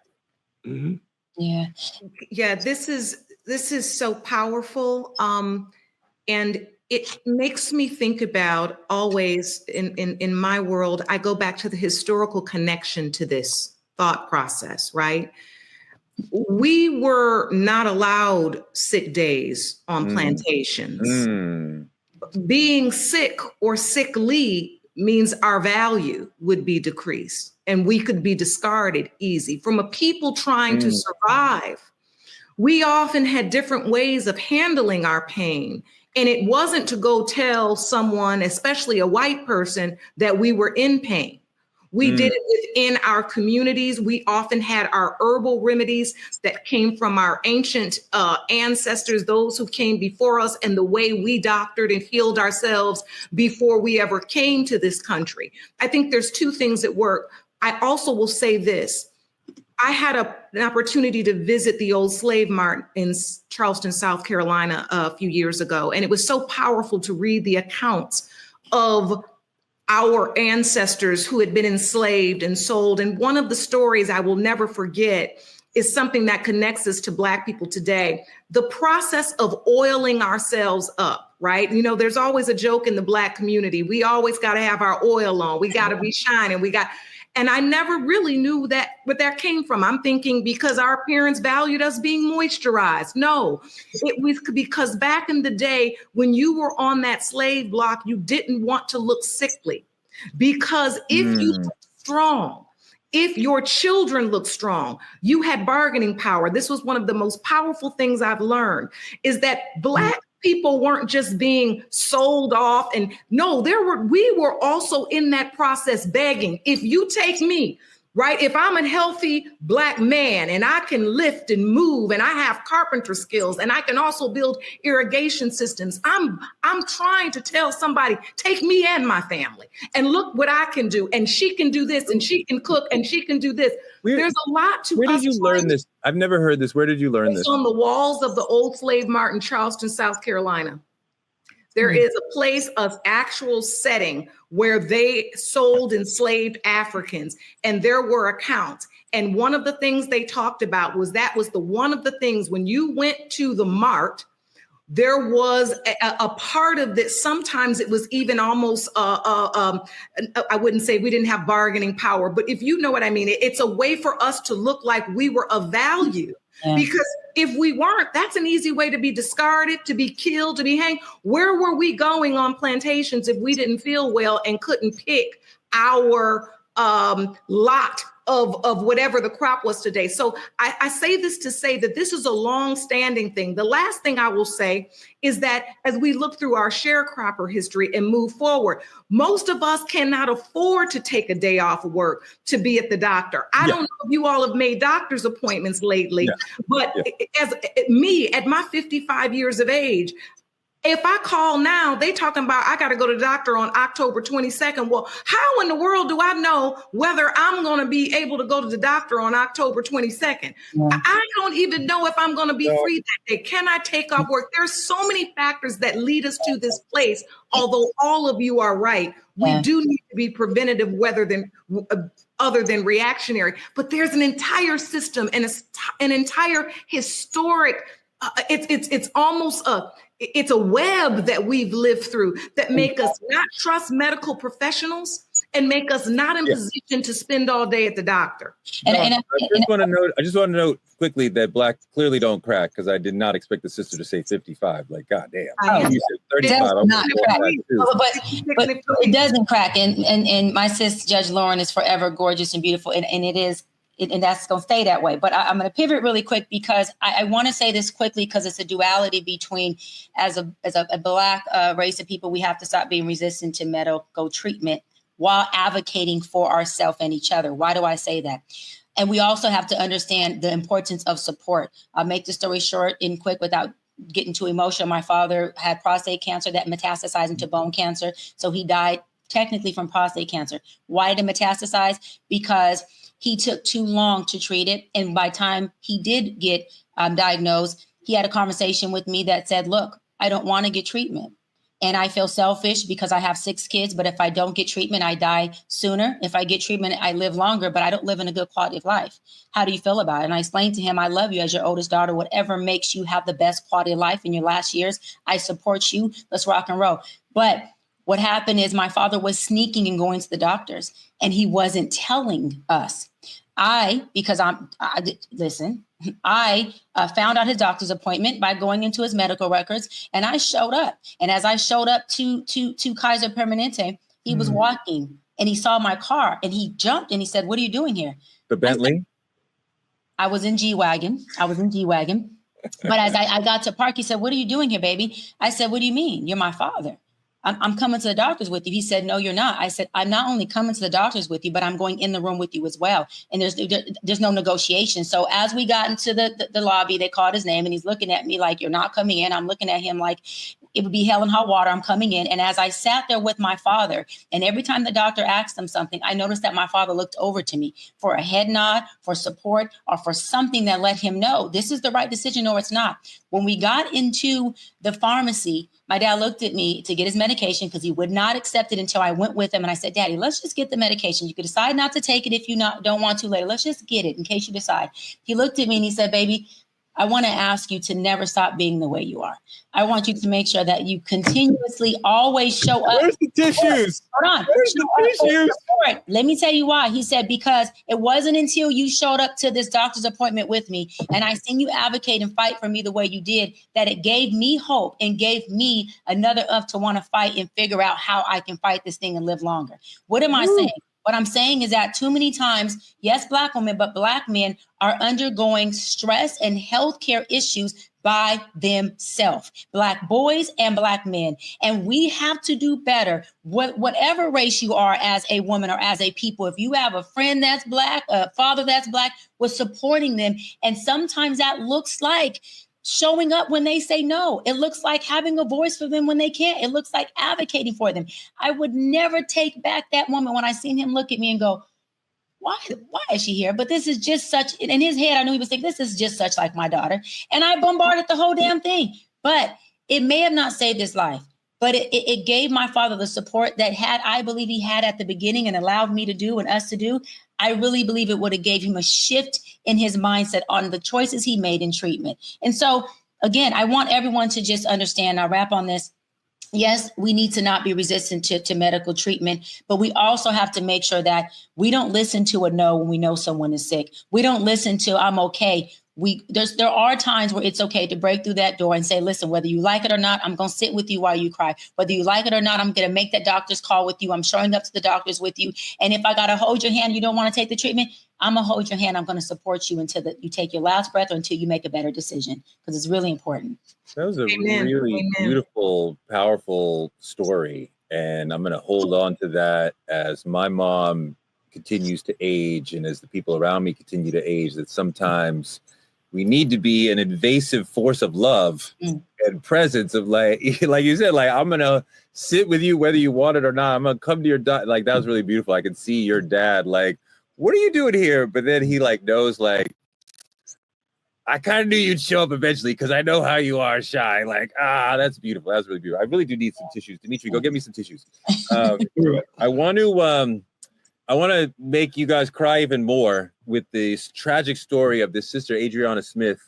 Mm-hmm. Yeah. Yeah, this is so powerful. And it makes me think about always in my world, I go back to the historical connection to this thought process, right? We were not allowed sick days on plantations. Being sick or sickly means our value would be decreased and we could be discarded easy. From a people trying to survive, we often had different ways of handling our pain. And it wasn't to go tell someone, especially a white person, that we were in pain. We did it within our communities. We often had our herbal remedies that came from our ancient ancestors, those who came before us, and the way we doctored and healed ourselves before we ever came to this country. I think there's two things at work. I also will say this. I had an opportunity to visit the old slave mart in Charleston, South Carolina a few years ago, and it was so powerful to read the accounts of our ancestors who had been enslaved and sold. And one of the stories I will never forget is something that connects us to Black people today. The process of oiling ourselves up, right? You know, there's always a joke in the Black community. We always got to have our oil on. We got to be shining. And I never really knew that where that came from. I'm thinking because our parents valued us being moisturized. No, it was because back in the day when you were on that slave block, you didn't want to look sickly. Because if you look strong, if your children look strong, you had bargaining power. This was one of the most powerful things I've learned is that Black people weren't just being sold off. And no, we were also in that process begging. If you take me, right? If I'm a healthy Black man and I can lift and move and I have carpenter skills and I can also build irrigation systems, I'm trying to tell somebody, take me and my family and look what I can do. And she can do this and she can cook and she can do this. There's a lot to Where did you learn this? I've never heard this. Where did you learn this? It's on the walls of the old slave mart in Charleston, South Carolina. There is a place, of actual setting where they sold enslaved Africans, and there were accounts. And one of the things they talked about was one of the things when you went to the mart, there was a part of that. Sometimes it was even almost, I wouldn't say we didn't have bargaining power, but if you know what I mean, it's a way for us to look like we were of value. Yeah. Because if we weren't, that's an easy way to be discarded, to be killed, to be hanged. Where were we going on plantations if we didn't feel well and couldn't pick our lot of whatever the crop was today? So I say this to say that this is a long-standing thing. The last thing I will say is that as we look through our sharecropper history and move forward, most of us cannot afford to take a day off of work to be at the doctor. I don't know if you all have made doctor's appointments lately, but as me at my 55 years of age, if I call now, they talking about I got to go to the doctor on October 22nd. Well, how in the world do I know whether I'm going to be able to go to the doctor on October 22nd? I don't even know if I'm going to be free that day. Can I take off work? There's so many factors that lead us to this place. Although all of you are right, we do need to be preventative other than reactionary. But there's an entire system and an entire historic it's almost it's a web that we've lived through that make us not trust medical professionals and make us not in position to spend all day at the doctor. I just want to note quickly that Black clearly don't crack, because I did not expect the sister to say 55. Like, God damn. You said 35. Not crack. But it doesn't crack. And my sis, Judge Lauren, is forever gorgeous and beautiful. And it is. And that's going to stay that way. But I'm going to pivot really quick, because I want to say this quickly, because it's a duality between, as a Black race of people, we have to stop being resistant to medical treatment while advocating for ourselves and each other. Why do I say that? And we also have to understand the importance of support. I'll make the story short and quick without getting too emotional. My father had prostate cancer that metastasized into bone cancer. So he died technically from prostate cancer. Why did it metastasize? Because he took too long to treat it. And by the time he did get diagnosed, he had a conversation with me that said, look, I don't want to get treatment. And I feel selfish because I have 6 kids. But if I don't get treatment, I die sooner. If I get treatment, I live longer, but I don't live in a good quality of life. How do you feel about it? And I explained to him, I love you as your oldest daughter. Whatever makes you have the best quality of life in your last years, I support you. Let's rock and roll. But what happened is my father was sneaking and going to the doctors, and he wasn't telling us. I found out his doctor's appointment by going into his medical records, and I showed up. And as I showed up to Kaiser Permanente, he was walking, and he saw my car, and he jumped, and he said, "What are you doing here?" The Bentley? I was in G-Wagon. But as I got to park, he said, "What are you doing here, baby?" I said, "What do you mean? You're my father. I'm coming to the doctors with you." He said, "No, you're not." I said, "I'm not only coming to the doctors with you, but I'm going in the room with you as well." And there's no negotiation. So as we got into the lobby, they called his name, and he's looking at me like, "You're not coming in." I'm looking at him like it would be hell and hot water. I'm coming in. And as I sat there with my father, and every time the doctor asked him something, I noticed that my father looked over to me for a head nod, for support, or for something that let him know this is the right decision or it's not. When we got into the pharmacy, my dad looked at me to get his medication because he would not accept it until I went with him. And I said, "Daddy, let's just get the medication. You could decide not to take it if you don't want to later. Let's just get it in case you decide." He looked at me and he said, "Baby, I want to ask you to never stop being the way you are. I want you to make sure that you continuously always show up." Where's the tissues? Hold on. Where's the tissues? Let me tell you why. He said, "Because it wasn't until you showed up to this doctor's appointment with me and I seen you advocate and fight for me the way you did, that it gave me hope and gave me another up to want to fight and figure out how I can fight this thing and live longer." What am I saying? What I'm saying is that too many times, yes, Black women, but Black men are undergoing stress and healthcare issues by themselves, Black boys and Black men. And we have to do better. Whatever race you are as a woman or as a people, if you have a friend that's Black, a father that's Black, we're supporting them. And sometimes that looks like showing up when they say no. It looks like having a voice for them when they can't. It looks like advocating for them. I would never take back that moment when I seen him look at me and go, why is she here? But this is just such, in his head, I knew he was thinking, this is just such like my daughter. And I bombarded the whole damn thing. But it may have not saved his life, but it gave my father the support that I believe he had at the beginning and allowed me to do and us to do. I really believe it would have gave him a shift in his mindset on the choices he made in treatment. And so, again, I want everyone to just understand, I'll wrap on this. Yes, we need to not be resistant to medical treatment, but we also have to make sure that we don't listen to a no when we know someone is sick. We don't listen to "I'm okay." There are times where it's okay to break through that door and say, "Listen, whether you like it or not, I'm going to sit with you while you cry. Whether you like it or not, I'm going to make that doctor's call with you. I'm showing up to the doctors with you. And if I got to hold your hand, you don't want to take the treatment, I'm going to hold your hand. I'm going to support you until you take your last breath or until you make a better decision," because it's really important. That was a really beautiful, powerful story. And I'm going to hold on to that as my mom continues to age and as the people around me continue to age, that sometimes we need to be an invasive force of love and presence of like you said, like, I'm going to sit with you whether you want it or not. I'm going to come to your like, that was really beautiful. I can see your dad like, "What are you doing here?" But then he like knows like, I kind of knew you'd show up eventually because I know how you are, shy. Like, that's beautiful. That's really beautiful. I really do need some tissues. Dimitri, go get me some tissues. I want to make you guys cry even more with this tragic story of this sister, Adriana Smith,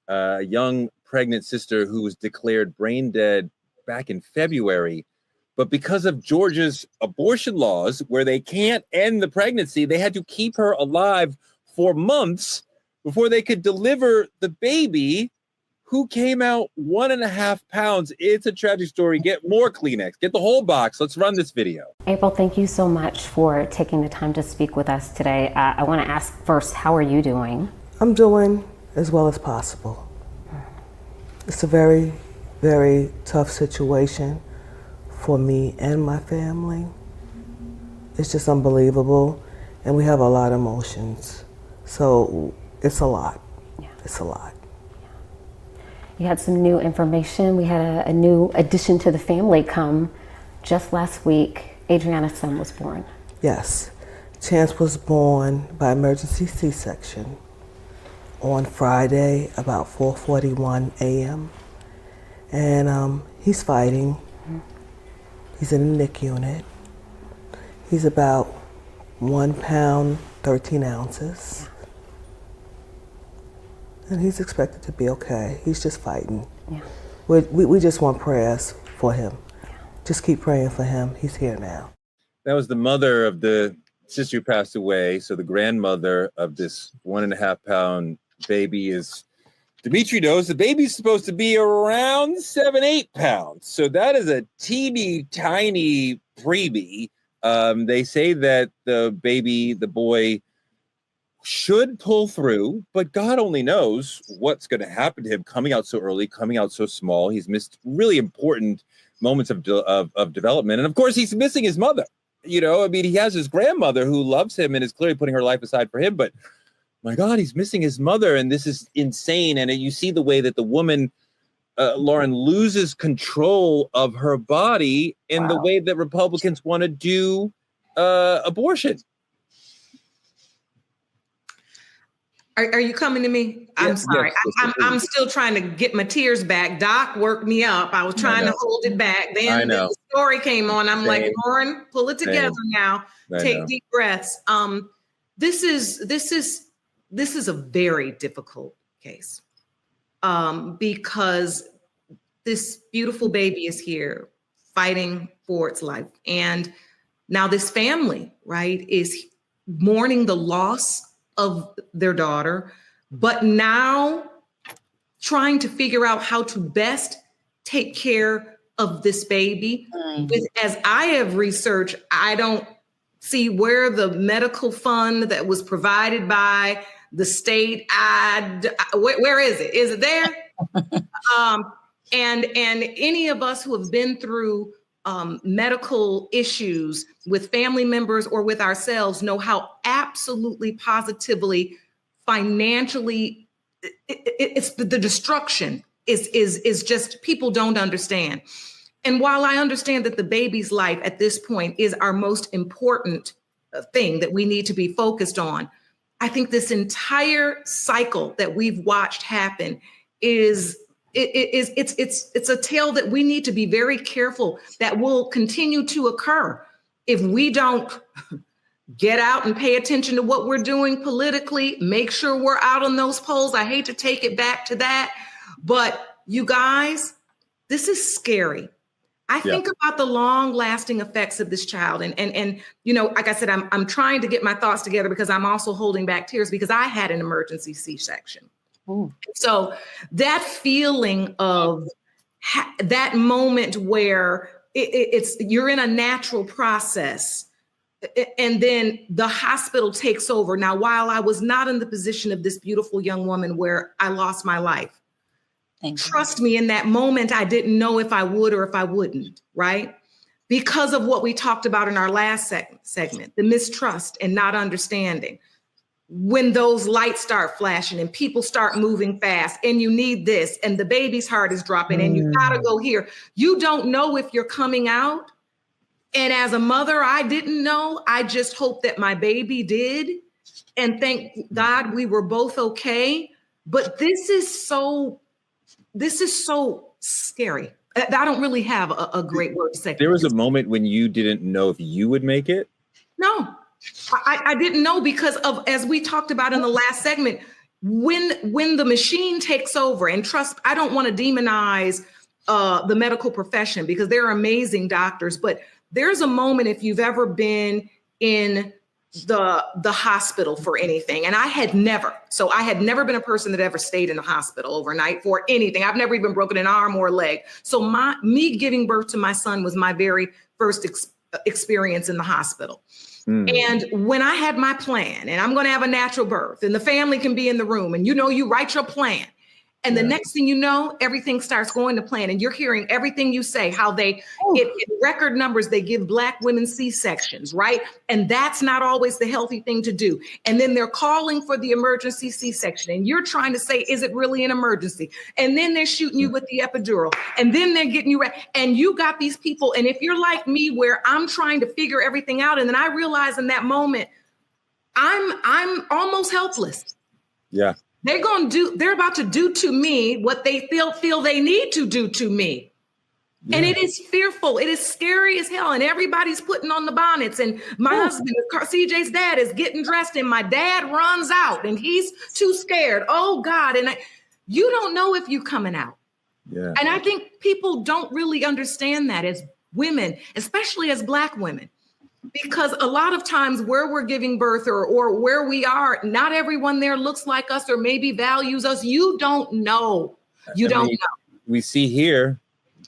a young pregnant sister who was declared brain dead back in February. But because of Georgia's abortion laws, where they can't end the pregnancy, they had to keep her alive for months before they could deliver the baby, who came out 1.5 pounds. It's a tragic story. Get more Kleenex. Get the whole box. Let's run this video. April, thank you so much for taking the time to speak with us today. I want to ask first, how are you doing? I'm doing as well as possible. It's a very, very tough situation for me and my family. It's just unbelievable, and we have a lot of emotions. So it's a lot. Yeah. It's a lot. You had some new information. We had a new addition to the family come just last week. Adriana's son was born. Yes. Chance was born by emergency C-section on Friday about 4:41 a.m. And he's fighting. He's in the NIC unit. He's about 1 pound, 13 ounces. And he's expected to be okay. He's just fighting. Yeah. We just want prayers for him. Yeah. Just keep praying for him. He's here now. That was the mother of the sister who passed away. So the grandmother of this 1.5 pound baby is, Dimitri knows the baby's supposed to be around 7-8 pounds. So that is a teeny tiny freebie. They say that the baby, the boy, should pull through, but God only knows what's going to happen to him coming out so early, coming out so small. He's missed really important moments of development. And of course, he's missing his mother. You know, I mean, he has his grandmother who loves him and is clearly putting her life aside for him. But my God, he's missing his mother. And this is insane. And you see the way that the woman, Lauren, loses control of her body in the way that Republicans want to do abortion. Are you coming to me? I'm sorry. Yes, I'm still trying to get my tears back. Doc worked me up. I was trying to hold it back. Then the story came on. I'm like, Lauren, pull it together now. Take deep breaths. This is a very difficult case because this beautiful baby is here fighting for its life. And now this family, right, is mourning the loss of their daughter, but now trying to figure out how to best take care of this baby. As I have researched, I don't see where the medical fund that was provided by the state, where is it? Is it there? And any of us who have been through medical issues with family members or with ourselves know how absolutely positively financially it's the destruction is just, people don't understand. And while I understand that the baby's life at this point is our most important thing that we need to be focused on, I think this entire cycle that we've watched happen it's a tale that we need to be very careful that will continue to occur if we don't get out and pay attention to what we're doing politically, make sure we're out on those polls. I hate to take it back to that, but you guys, this is scary. I think about the long lasting effects of this child. And you know, like I said, I'm trying to get my thoughts together because I'm also holding back tears because I had an emergency C-section. Ooh. So that feeling of that moment where it's you're in a natural process and then the hospital takes over. Now, while I was not in the position of this beautiful young woman where I lost my life, trust me, in that moment, I didn't know if I would or if I wouldn't, right? Because of what we talked about in our last segment, the mistrust and not understanding. When those lights start flashing and people start moving fast and you need this and the baby's heart is dropping and you gotta go here. You don't know if you're coming out. And as a mother, I didn't know. I just hope that my baby did. And thank God we were both okay. But this is so scary. I don't really have a great word to say. There was a moment when you didn't know if you would make it? No. I didn't know because of, as we talked about in the last segment, when the machine takes over, and trust, I don't want to demonize the medical profession because they're amazing doctors, but there's a moment, if you've ever been in the hospital for anything, and I had never been a person that ever stayed in the hospital overnight for anything. I've never even broken an arm or a leg. So me giving birth to my son was my very first experience in the hospital. And when I had my plan, and I'm going to have a natural birth, and the family can be in the room, and you write your plan. And the next thing you know, everything starts going to plan, and you're hearing everything you say, how they, in record numbers, they give Black women C-sections, right? And that's not always the healthy thing to do. And then they're calling for the emergency C-section, and you're trying to say, is it really an emergency? And then they're shooting you with the epidural, and then they're getting you ready. And you got these people, and if you're like me, where I'm trying to figure everything out, and then I realize in that moment, I'm almost helpless. Yeah. They're about to do to me what they feel they need to do to me. Yeah. And it is fearful. It is scary as hell. And everybody's putting on the bonnets. And my husband, CJ's dad, is getting dressed, and my dad runs out, and he's too scared. Oh God. And you don't know if you're coming out. Yeah. And I think people don't really understand that as women, especially as Black women. Because a lot of times where we're giving birth or where we are, not everyone there looks like us or maybe values us. You don't know. You don't know. We see here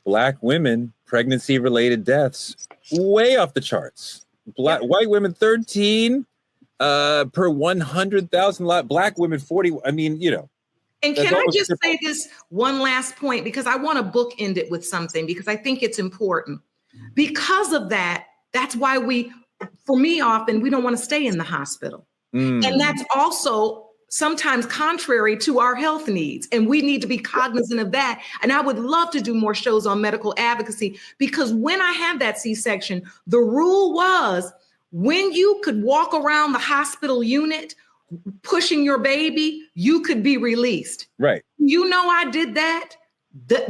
Black women, pregnancy-related deaths, way off the charts. White women, 13 per 100,000. Black women, 40. I mean, And can I just say this one last point? Because I want to bookend it with something, because I think it's important. Because of that, that's why for me, often we don't want to stay in the hospital. And that's also sometimes contrary to our health needs. And we need to be cognizant of that. And I would love to do more shows on medical advocacy, because when I had that C-section, the rule was when you could walk around the hospital unit pushing your baby, you could be released. Right. I did that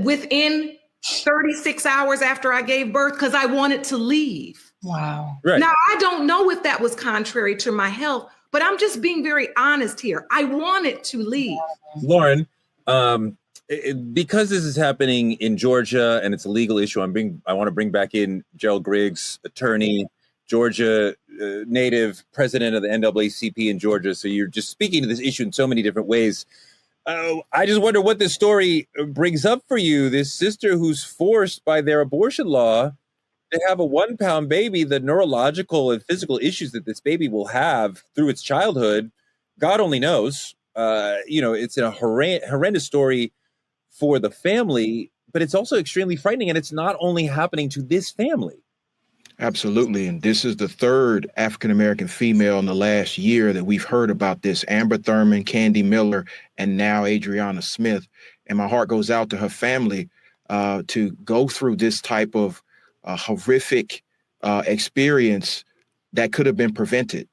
within 36 hours after I gave birth, because I wanted to leave. Wow. Right. Now, I don't know if that was contrary to my health, but I'm just being very honest here. I wanted to leave. Lauren, because this is happening in Georgia and it's a legal issue, I want to bring back in Gerald Griggs, attorney, Georgia native, president of the NAACP in Georgia. So you're just speaking to this issue in so many different ways. I just wonder what this story brings up for you. This sister who's forced by their abortion law to have a 1-pound baby, the neurological and physical issues that this baby will have through its childhood, God only knows. It's a horrendous story for the family, but it's also extremely frightening. And it's not only happening to this family. Absolutely. And this is the third African-American female in the last year that we've heard about this. Amber Thurman, Candy Miller, and now Adriana Smith. And my heart goes out to her family to go through this type of horrific experience that could have been prevented.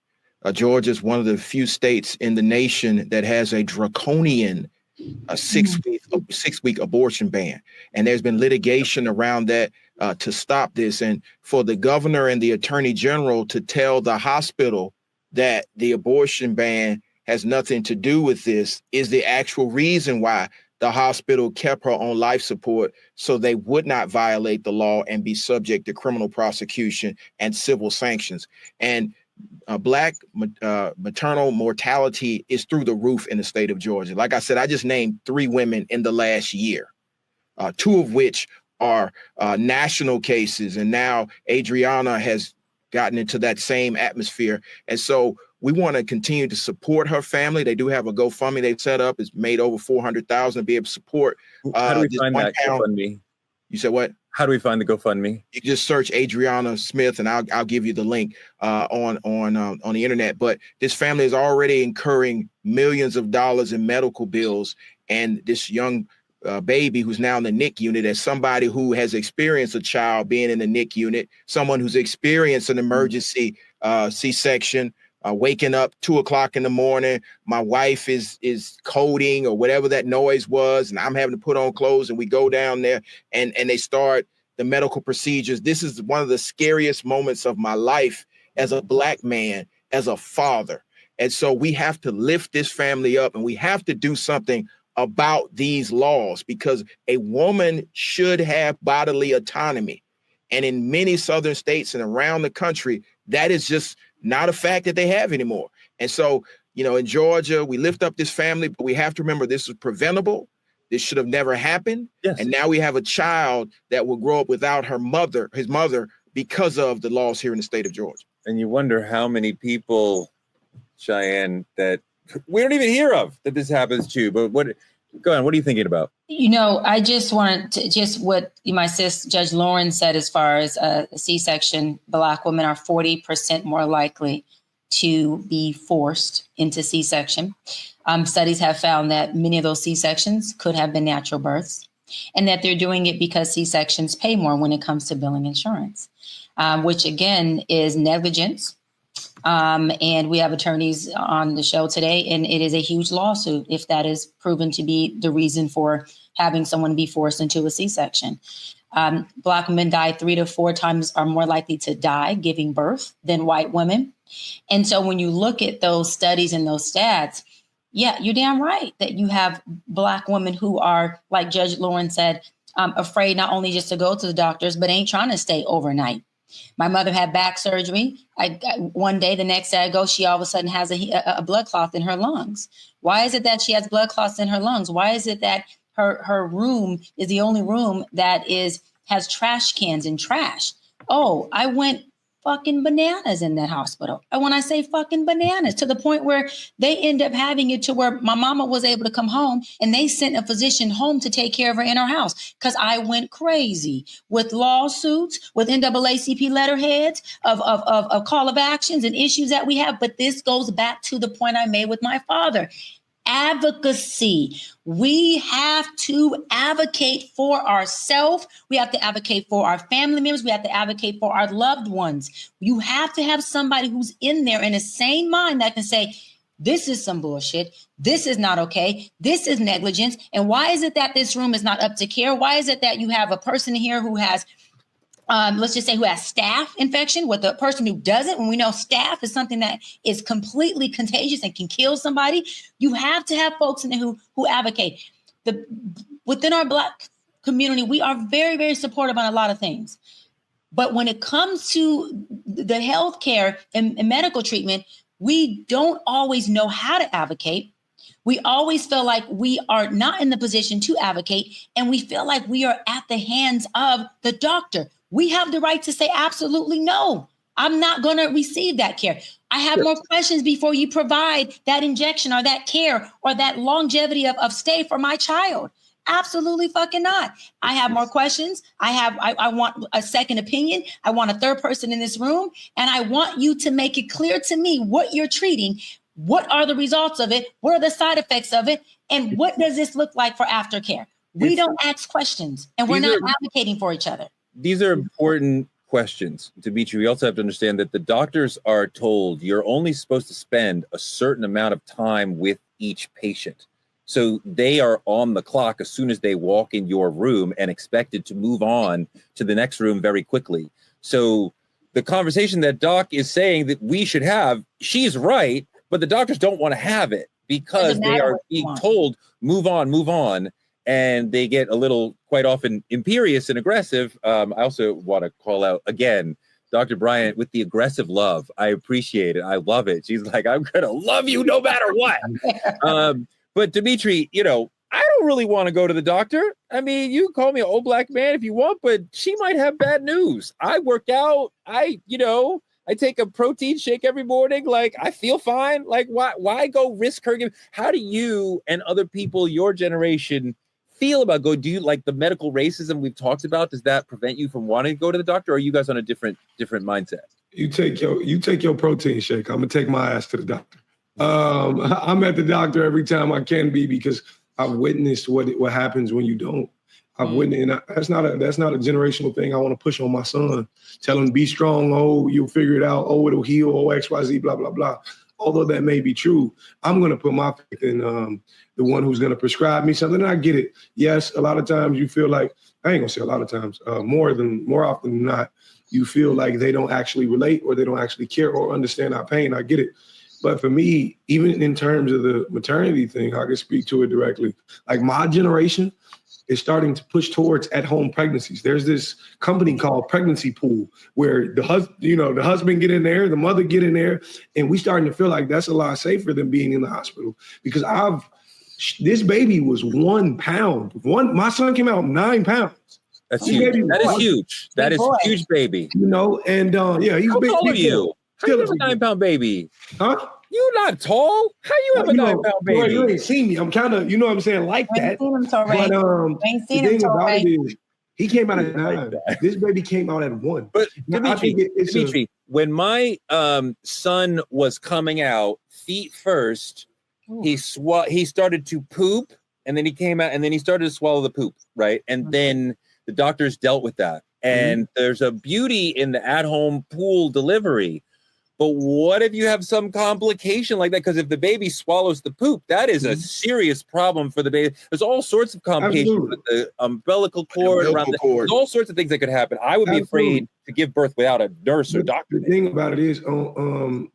Georgia is one of the few states in the nation that has a draconian six-week abortion ban. And there's been litigation around that to stop this. And for the governor and the attorney general to tell the hospital that the abortion ban has nothing to do with this is the actual reason why the hospital kept her on life support, so they would not violate the law and be subject to criminal prosecution and civil sanctions. And Black maternal mortality is through the roof in the state of Georgia. Like I said, I just named 3 women in the last year, 2 of which are national cases. And now Adriana has gotten into that same atmosphere. And so we want to continue to support her family. They do have a GoFundMe they've set up. It's made over $400,000 to be able to support. How do we find that GoFundMe? You said what? How do we find the GoFundMe? You just search Adriana Smith, and I'll give you the link on the internet. But this family is already incurring millions of dollars in medical bills, and this young baby who's now in the NIC unit, as somebody who has experienced a child being in the NIC unit, someone who's experienced an emergency C-section. Waking up 2:00 in the morning, my wife is coding or whatever that noise was, and I'm having to put on clothes, and we go down there and they start the medical procedures. This is one of the scariest moments of my life as a Black man, as a father. And so we have to lift this family up, and we have to do something about these laws, because a woman should have bodily autonomy. And in many southern states and around the country, that is just not a fact that they have anymore. And so, in Georgia, we lift up this family, but we have to remember this is preventable. This should have never happened. Yes. And now we have a child that will grow up without his mother, because of the laws here in the state of Georgia. And you wonder how many people, Cheyenne, that we don't even hear of that this happens to. But go on, what are you thinking about? I just wanted to, what my sis, Judge Lauren, said as far as a C-section, Black women are 40% more likely to be forced into C-section. Studies have found that many of those C-sections could have been natural births, and that they're doing it because C-sections pay more when it comes to billing insurance, which again is negligence. And we have attorneys on the show today, and it is a huge lawsuit if that is proven to be the reason for having someone be forced into a C-section. Black women die 3 to 4 times are more likely to die giving birth than white women. And so when you look at those studies and those stats, yeah, you're damn right that you have Black women who are, like Judge Lauren said, afraid not only just to go to the doctors, but ain't trying to stay overnight. My mother had back surgery. One day, the next day I go, she all of a sudden has a blood clot in her lungs. Why is it that she has blood clots in her lungs? Why is it that her room is the only room that has trash cans and trash? Oh, I went fucking bananas in that hospital. And when I say fucking bananas, to the point where they end up having it to where my mama was able to come home and they sent a physician home to take care of her in our house because I went crazy with lawsuits, with NAACP letterheads of call of actions and issues that we have. But this goes back to the point I made with my father. Advocacy. We have to advocate for ourselves. We have to advocate for our family members. We have to advocate for our loved ones. You have to have somebody who's in there in a sane mind that can say, this is some bullshit. This is not okay. This is negligence. And why is it that this room is not up to care? Why is it that you have a person here who has let's just say who has staph infection with a person who doesn't, when we know staph is something that is completely contagious and can kill somebody? You have to have folks in there who advocate. Within our Black community, we are very, very supportive on a lot of things. But when it comes to the healthcare and medical treatment, we don't always know how to advocate. We always feel like we are not in the position to advocate, and we feel like we are at the hands of the doctor. We have the right to say, absolutely no, I'm not going to receive that care. I have more questions before you provide that injection or that care or that longevity of stay for my child. Absolutely fucking not. I have more questions. I want a second opinion. I want a third person in this room. And I want you to make it clear to me what you're treating. What are the results of it? What are the side effects of it? And what does this look like for aftercare? We don't ask questions, and we're not advocating for each other. These are important questions, Dimitri. We also have to understand that the doctors are told you're only supposed to spend a certain amount of time with each patient. So they are on the clock as soon as they walk in your room and expected to move on to the next room very quickly. So the conversation that Doc is saying that we should have, she's right, but the doctors don't want to have it because they are being told, move on. And they get a little, quite often, imperious and aggressive. I also want to call out, again, Dr. Bryant with the aggressive love. I appreciate it. I love it. She's like, I'm going to love you no matter what. But Dimitri, I don't really want to go to the doctor. I mean, you can call me an old Black man if you want, but she might have bad news. I work out. I take a protein shake every morning. Like, I feel fine. Like, why go risk her? How do you and other people, your generation, feel about do you like the medical racism we've talked about? Does that prevent you from wanting to go to the doctor, or are you guys on a different mindset? You take your protein shake. I'm gonna take my ass to the doctor. I'm at the doctor every time I can be because I've witnessed what happens when you don't. I've witnessed, and that's not a generational thing I want to push on my son. Tell him, be strong. Oh, you'll figure it out. Oh, it'll heal. Oh, XYZ, blah, blah, blah. Although that may be true, I'm going to put my faith in the one who's going to prescribe me something. And I get it. Yes, a lot of times you feel like, I ain't going to say a lot of times, more often than not, you feel like they don't actually relate or they don't actually care or understand our pain. I get it. But for me, even in terms of the maternity thing, I can speak to it directly. Like my generation is starting to push towards at-home pregnancies. There's this company called Pregnancy Pool where the husband get in there, the mother get in there, and we starting to feel like that's a lot safer than being in the hospital. Because this baby was 1 pound. My son came out 9 pounds. That's huge. That is huge. That is huge, baby. You know, and yeah, he's how big. tall are you? How you have a 9 pound baby? Huh? You not tall? How you have a 9 pound baby? Boy, you ain't seen me. I'm kind of, you know what I'm saying, like that. Seen him, Torrey. But ain't the seen thing him, about Torrey. it is, he came out at 9. This baby came out at 1. But Now, Dimitri, when my son was coming out feet first, he started to poop, and then he came out, and then he started to swallow the poop, right? And then the doctors dealt with that. And there's a beauty in the at-home pool delivery. But what if you have some complication like that? Because if the baby swallows the poop, that is a serious problem for the baby. There's all sorts of complications with the umbilical cord. There's all sorts of things that could happen. I would be afraid to give birth without a nurse or doctor. The thing about it is,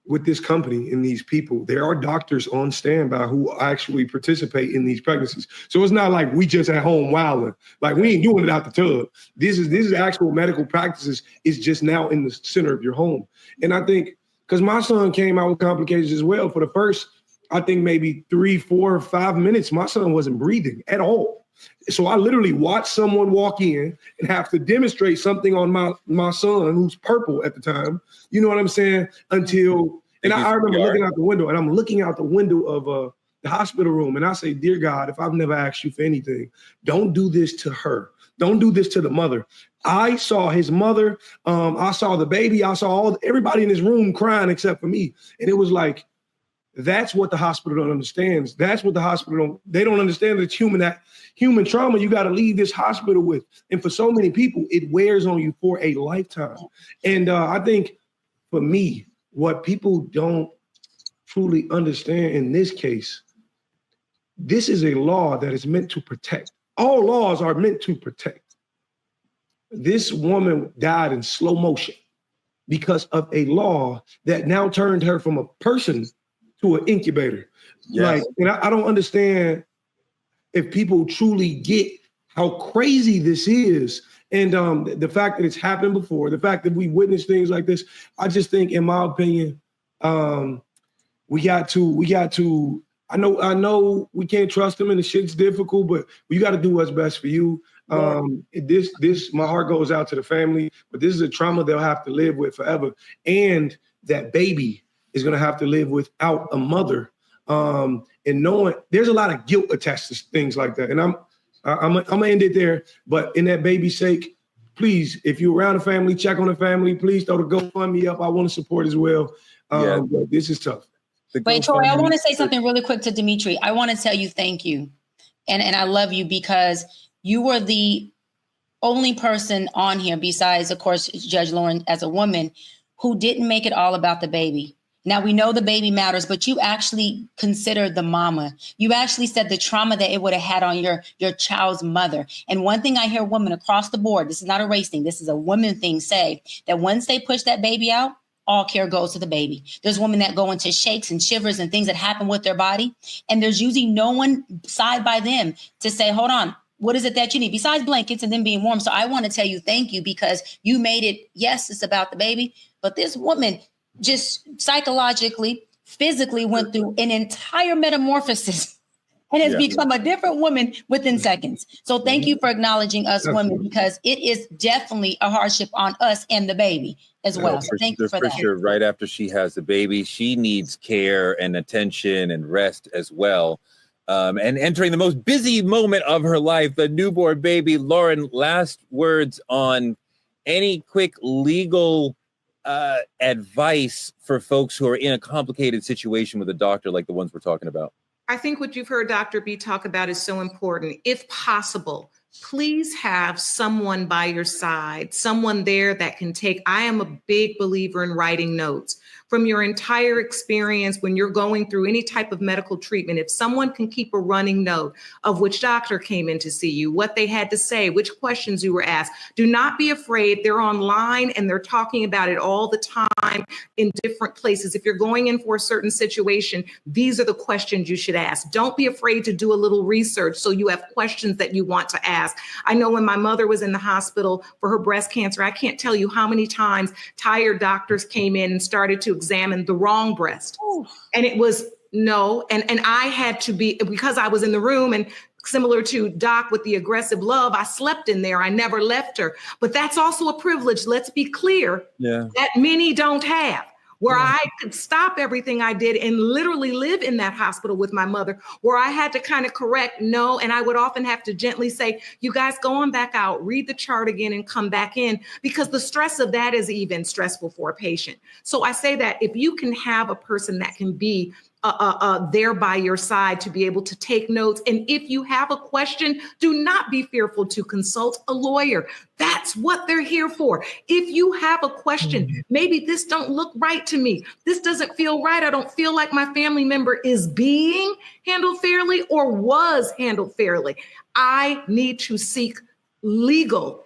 with this company and these people, there are doctors on standby who actually participate in these pregnancies. So it's not like we just at home wilding. Like we ain't doing it out the tub. This is actual medical practices. It's just now in the center of your home. And I think, because my son came out with complications as well. For the first, I think maybe 3, 4, 5 minutes, my son wasn't breathing at all. So I literally watched someone walk in and have to demonstrate something on my son, who's purple at the time. You know what I'm saying? Until, and I remember looking out the window, and I'm looking out the window of the hospital room, and I say, dear God, if I've never asked you for anything, don't do this to her. Don't do this to the mother. I saw his mother. I saw the baby. I saw everybody in his room crying except for me. And it was like, that's what the hospital don't understand. That's what the hospital they don't understand. That human trauma you got to leave this hospital with. And for so many people, it wears on you for a lifetime. And I think for me, what people don't truly understand in this case, this is a law that is meant to protect. All laws are meant to protect. This woman died in slow motion because of a law that now turned her from a person to an incubator. Yes. Like, and I don't understand if people truly get how crazy this is. And the fact that it's happened before, the fact that we witnessed things like this, I just think, in my opinion, we got to, I know we can't trust them and the shit's difficult, but you got to do what's best for you. My heart goes out to the family, but this is a trauma they'll have to live with forever. And that baby is going to have to live without a mother. And knowing there's a lot of guilt attached to things like that. And I'm gonna end it there, but in that baby's sake, please, if you're around the family, check on the family, please throw the GoFundMe up. I want to support as well. But this is tough. Wait, Troy, I want to say something really quick to Dimitri. I want to tell you thank you. And I love you because you were the only person on here besides, of course, Judge Lauren as a woman who didn't make it all about the baby. Now, we know the baby matters, but you actually considered the mama. You actually said the trauma that it would have had on your child's mother. And one thing I hear women across the board, this is not a race thing, this is a woman thing, say that once they push that baby out, all care goes to the baby. There's women that go into shakes and shivers and things that happen with their body. And there's usually no one side by them to say, hold on, what is it that you need besides blankets and then being warm? So I want to tell you thank you because you made it. Yes, it's about the baby, but this woman just psychologically, physically went through an entire metamorphosis and has become a different woman within seconds. So thank you for acknowledging us women because it is definitely a hardship on us and the baby as well. So thank you for that. Sure. Right after she has the baby, she needs care and attention and rest as well. And entering the most busy moment of her life, the newborn baby. Lauren, last words on any quick legal advice for folks who are in a complicated situation with a doctor like the ones we're talking about? I think what you've heard Dr. B talk about is so important. If possible, please have someone by your side, someone there that can take. I am a big believer in writing notes. from your entire experience when you're going through any type of medical treatment. If someone can keep a running note of which doctor came in to see you, what they had to say, which questions you were asked, do not be afraid. They're online and they're talking about it all the time in different places. If you're going in for a certain situation, these are the questions you should ask. Don't be afraid to do a little research so you have questions that you want to ask. I know when my mother was in the hospital for her breast cancer, I can't tell you how many times tired doctors came in and started to examine the wrong breast. And it was no. And I had to be, because I was in the room, and similar to Doc with the aggressive love, I slept in there. I never left her. But that's also a privilege. Let's be clear that many don't have, where I could stop everything I did and literally live in that hospital with my mother, where I had to kind of correct no. And I would often have to gently say, you guys go on back out, read the chart again and come back in, because the stress of that is even stressful for a patient. So I say that if you can have a person that can be there by your side to be able to take notes. And if you have a question, do not be fearful to consult a lawyer. That's what they're here for. If you have a question, maybe this don't look right to me. This doesn't feel right. I don't feel like my family member is being handled fairly or was handled fairly. I need to seek legal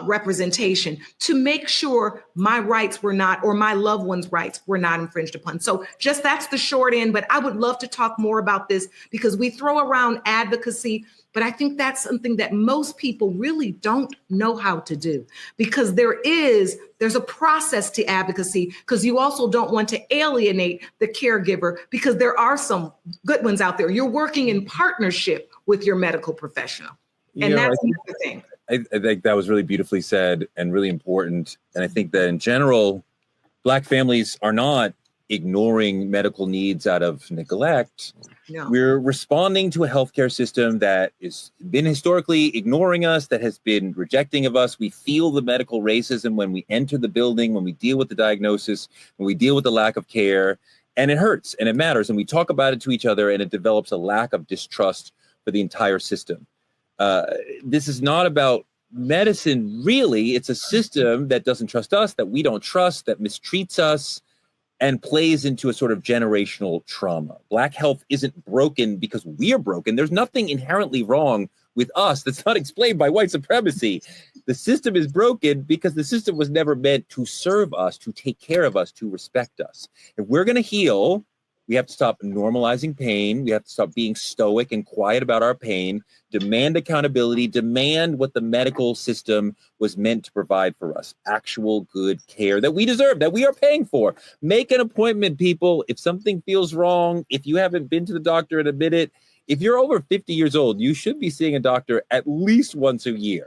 representation to make sure my rights were not, or my loved ones' rights were not infringed upon. So just that's the short end, but I would love to talk more about this because we throw around advocacy, but I think that's something that most people really don't know how to do, because there's a process to advocacy, because you also don't want to alienate the caregiver, because there are some good ones out there. You're working in partnership with your medical professional. And that's another thing. I think that was really beautifully said and really important. And I think that in general, Black families are not ignoring medical needs out of neglect. No. We're responding to a healthcare system that has been historically ignoring us, that has been rejecting of us. We feel the medical racism when we enter the building, when we deal with the diagnosis, when we deal with the lack of care, and it hurts and it matters. And we talk about it to each other, and it develops a lack of distrust for the entire system. This is not about medicine, really. It's a system that doesn't trust us, that we don't trust, that mistreats us, and plays into a sort of generational trauma. Black health isn't broken because we're broken. There's nothing inherently wrong with us that's not explained by white supremacy. The system is broken because the system was never meant to serve us, to take care of us, to respect us. If we're going to heal, we have to stop normalizing pain. We have to stop being stoic and quiet about our pain, demand accountability, demand what the medical system was meant to provide for us, actual good care that we deserve, that we are paying for. Make an appointment, people. If something feels wrong, if you haven't been to the doctor in a minute, if you're over 50 years old, you should be seeing a doctor at least once a year.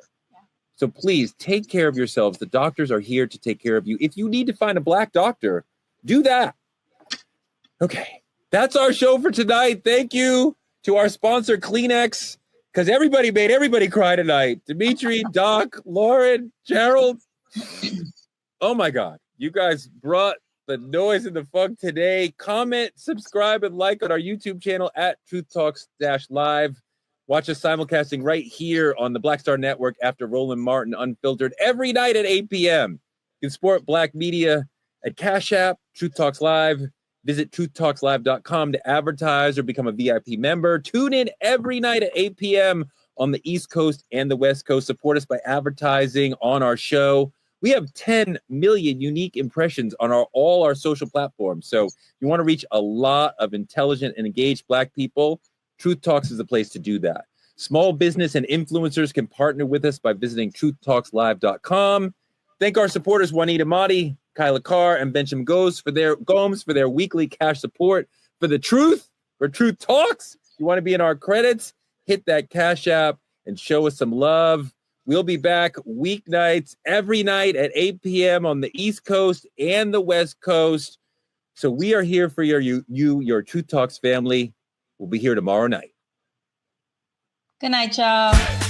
So please take care of yourselves. The doctors are here to take care of you. If you need to find a Black doctor, do that. Okay, that's our show for tonight. Thank you to our sponsor, Kleenex, because everybody made everybody cry tonight. Dimitri, Doc, Lauren, Gerald. Oh my God, you guys brought the noise and the funk today. Comment, subscribe, and like on our YouTube channel at Truth Talks-Live. Watch us simulcasting right here on the Black Star Network after Roland Martin Unfiltered every night at 8 p.m. You can support Black media at Cash App, Truth Talks Live. Visit truthtalkslive.com to advertise or become a VIP member. Tune in every night at 8 p.m. on the East Coast and the West Coast. Support us by advertising on our show. We have 10 million unique impressions on all our social platforms. So if you want to reach a lot of intelligent and engaged Black people, Truth Talks is the place to do that. Small business and influencers can partner with us by visiting truthtalkslive.com. Thank our supporters, Juanita Motti, Kyla Carr, and Benjamin Gomes for their weekly cash support. For the truth, for Truth Talks, you want to be in our credits, hit that Cash App and show us some love. We'll be back weeknights every night at 8 p.m. on the East Coast and the West Coast. So we are here for your Truth Talks family. We'll be here tomorrow night. Good night, y'all.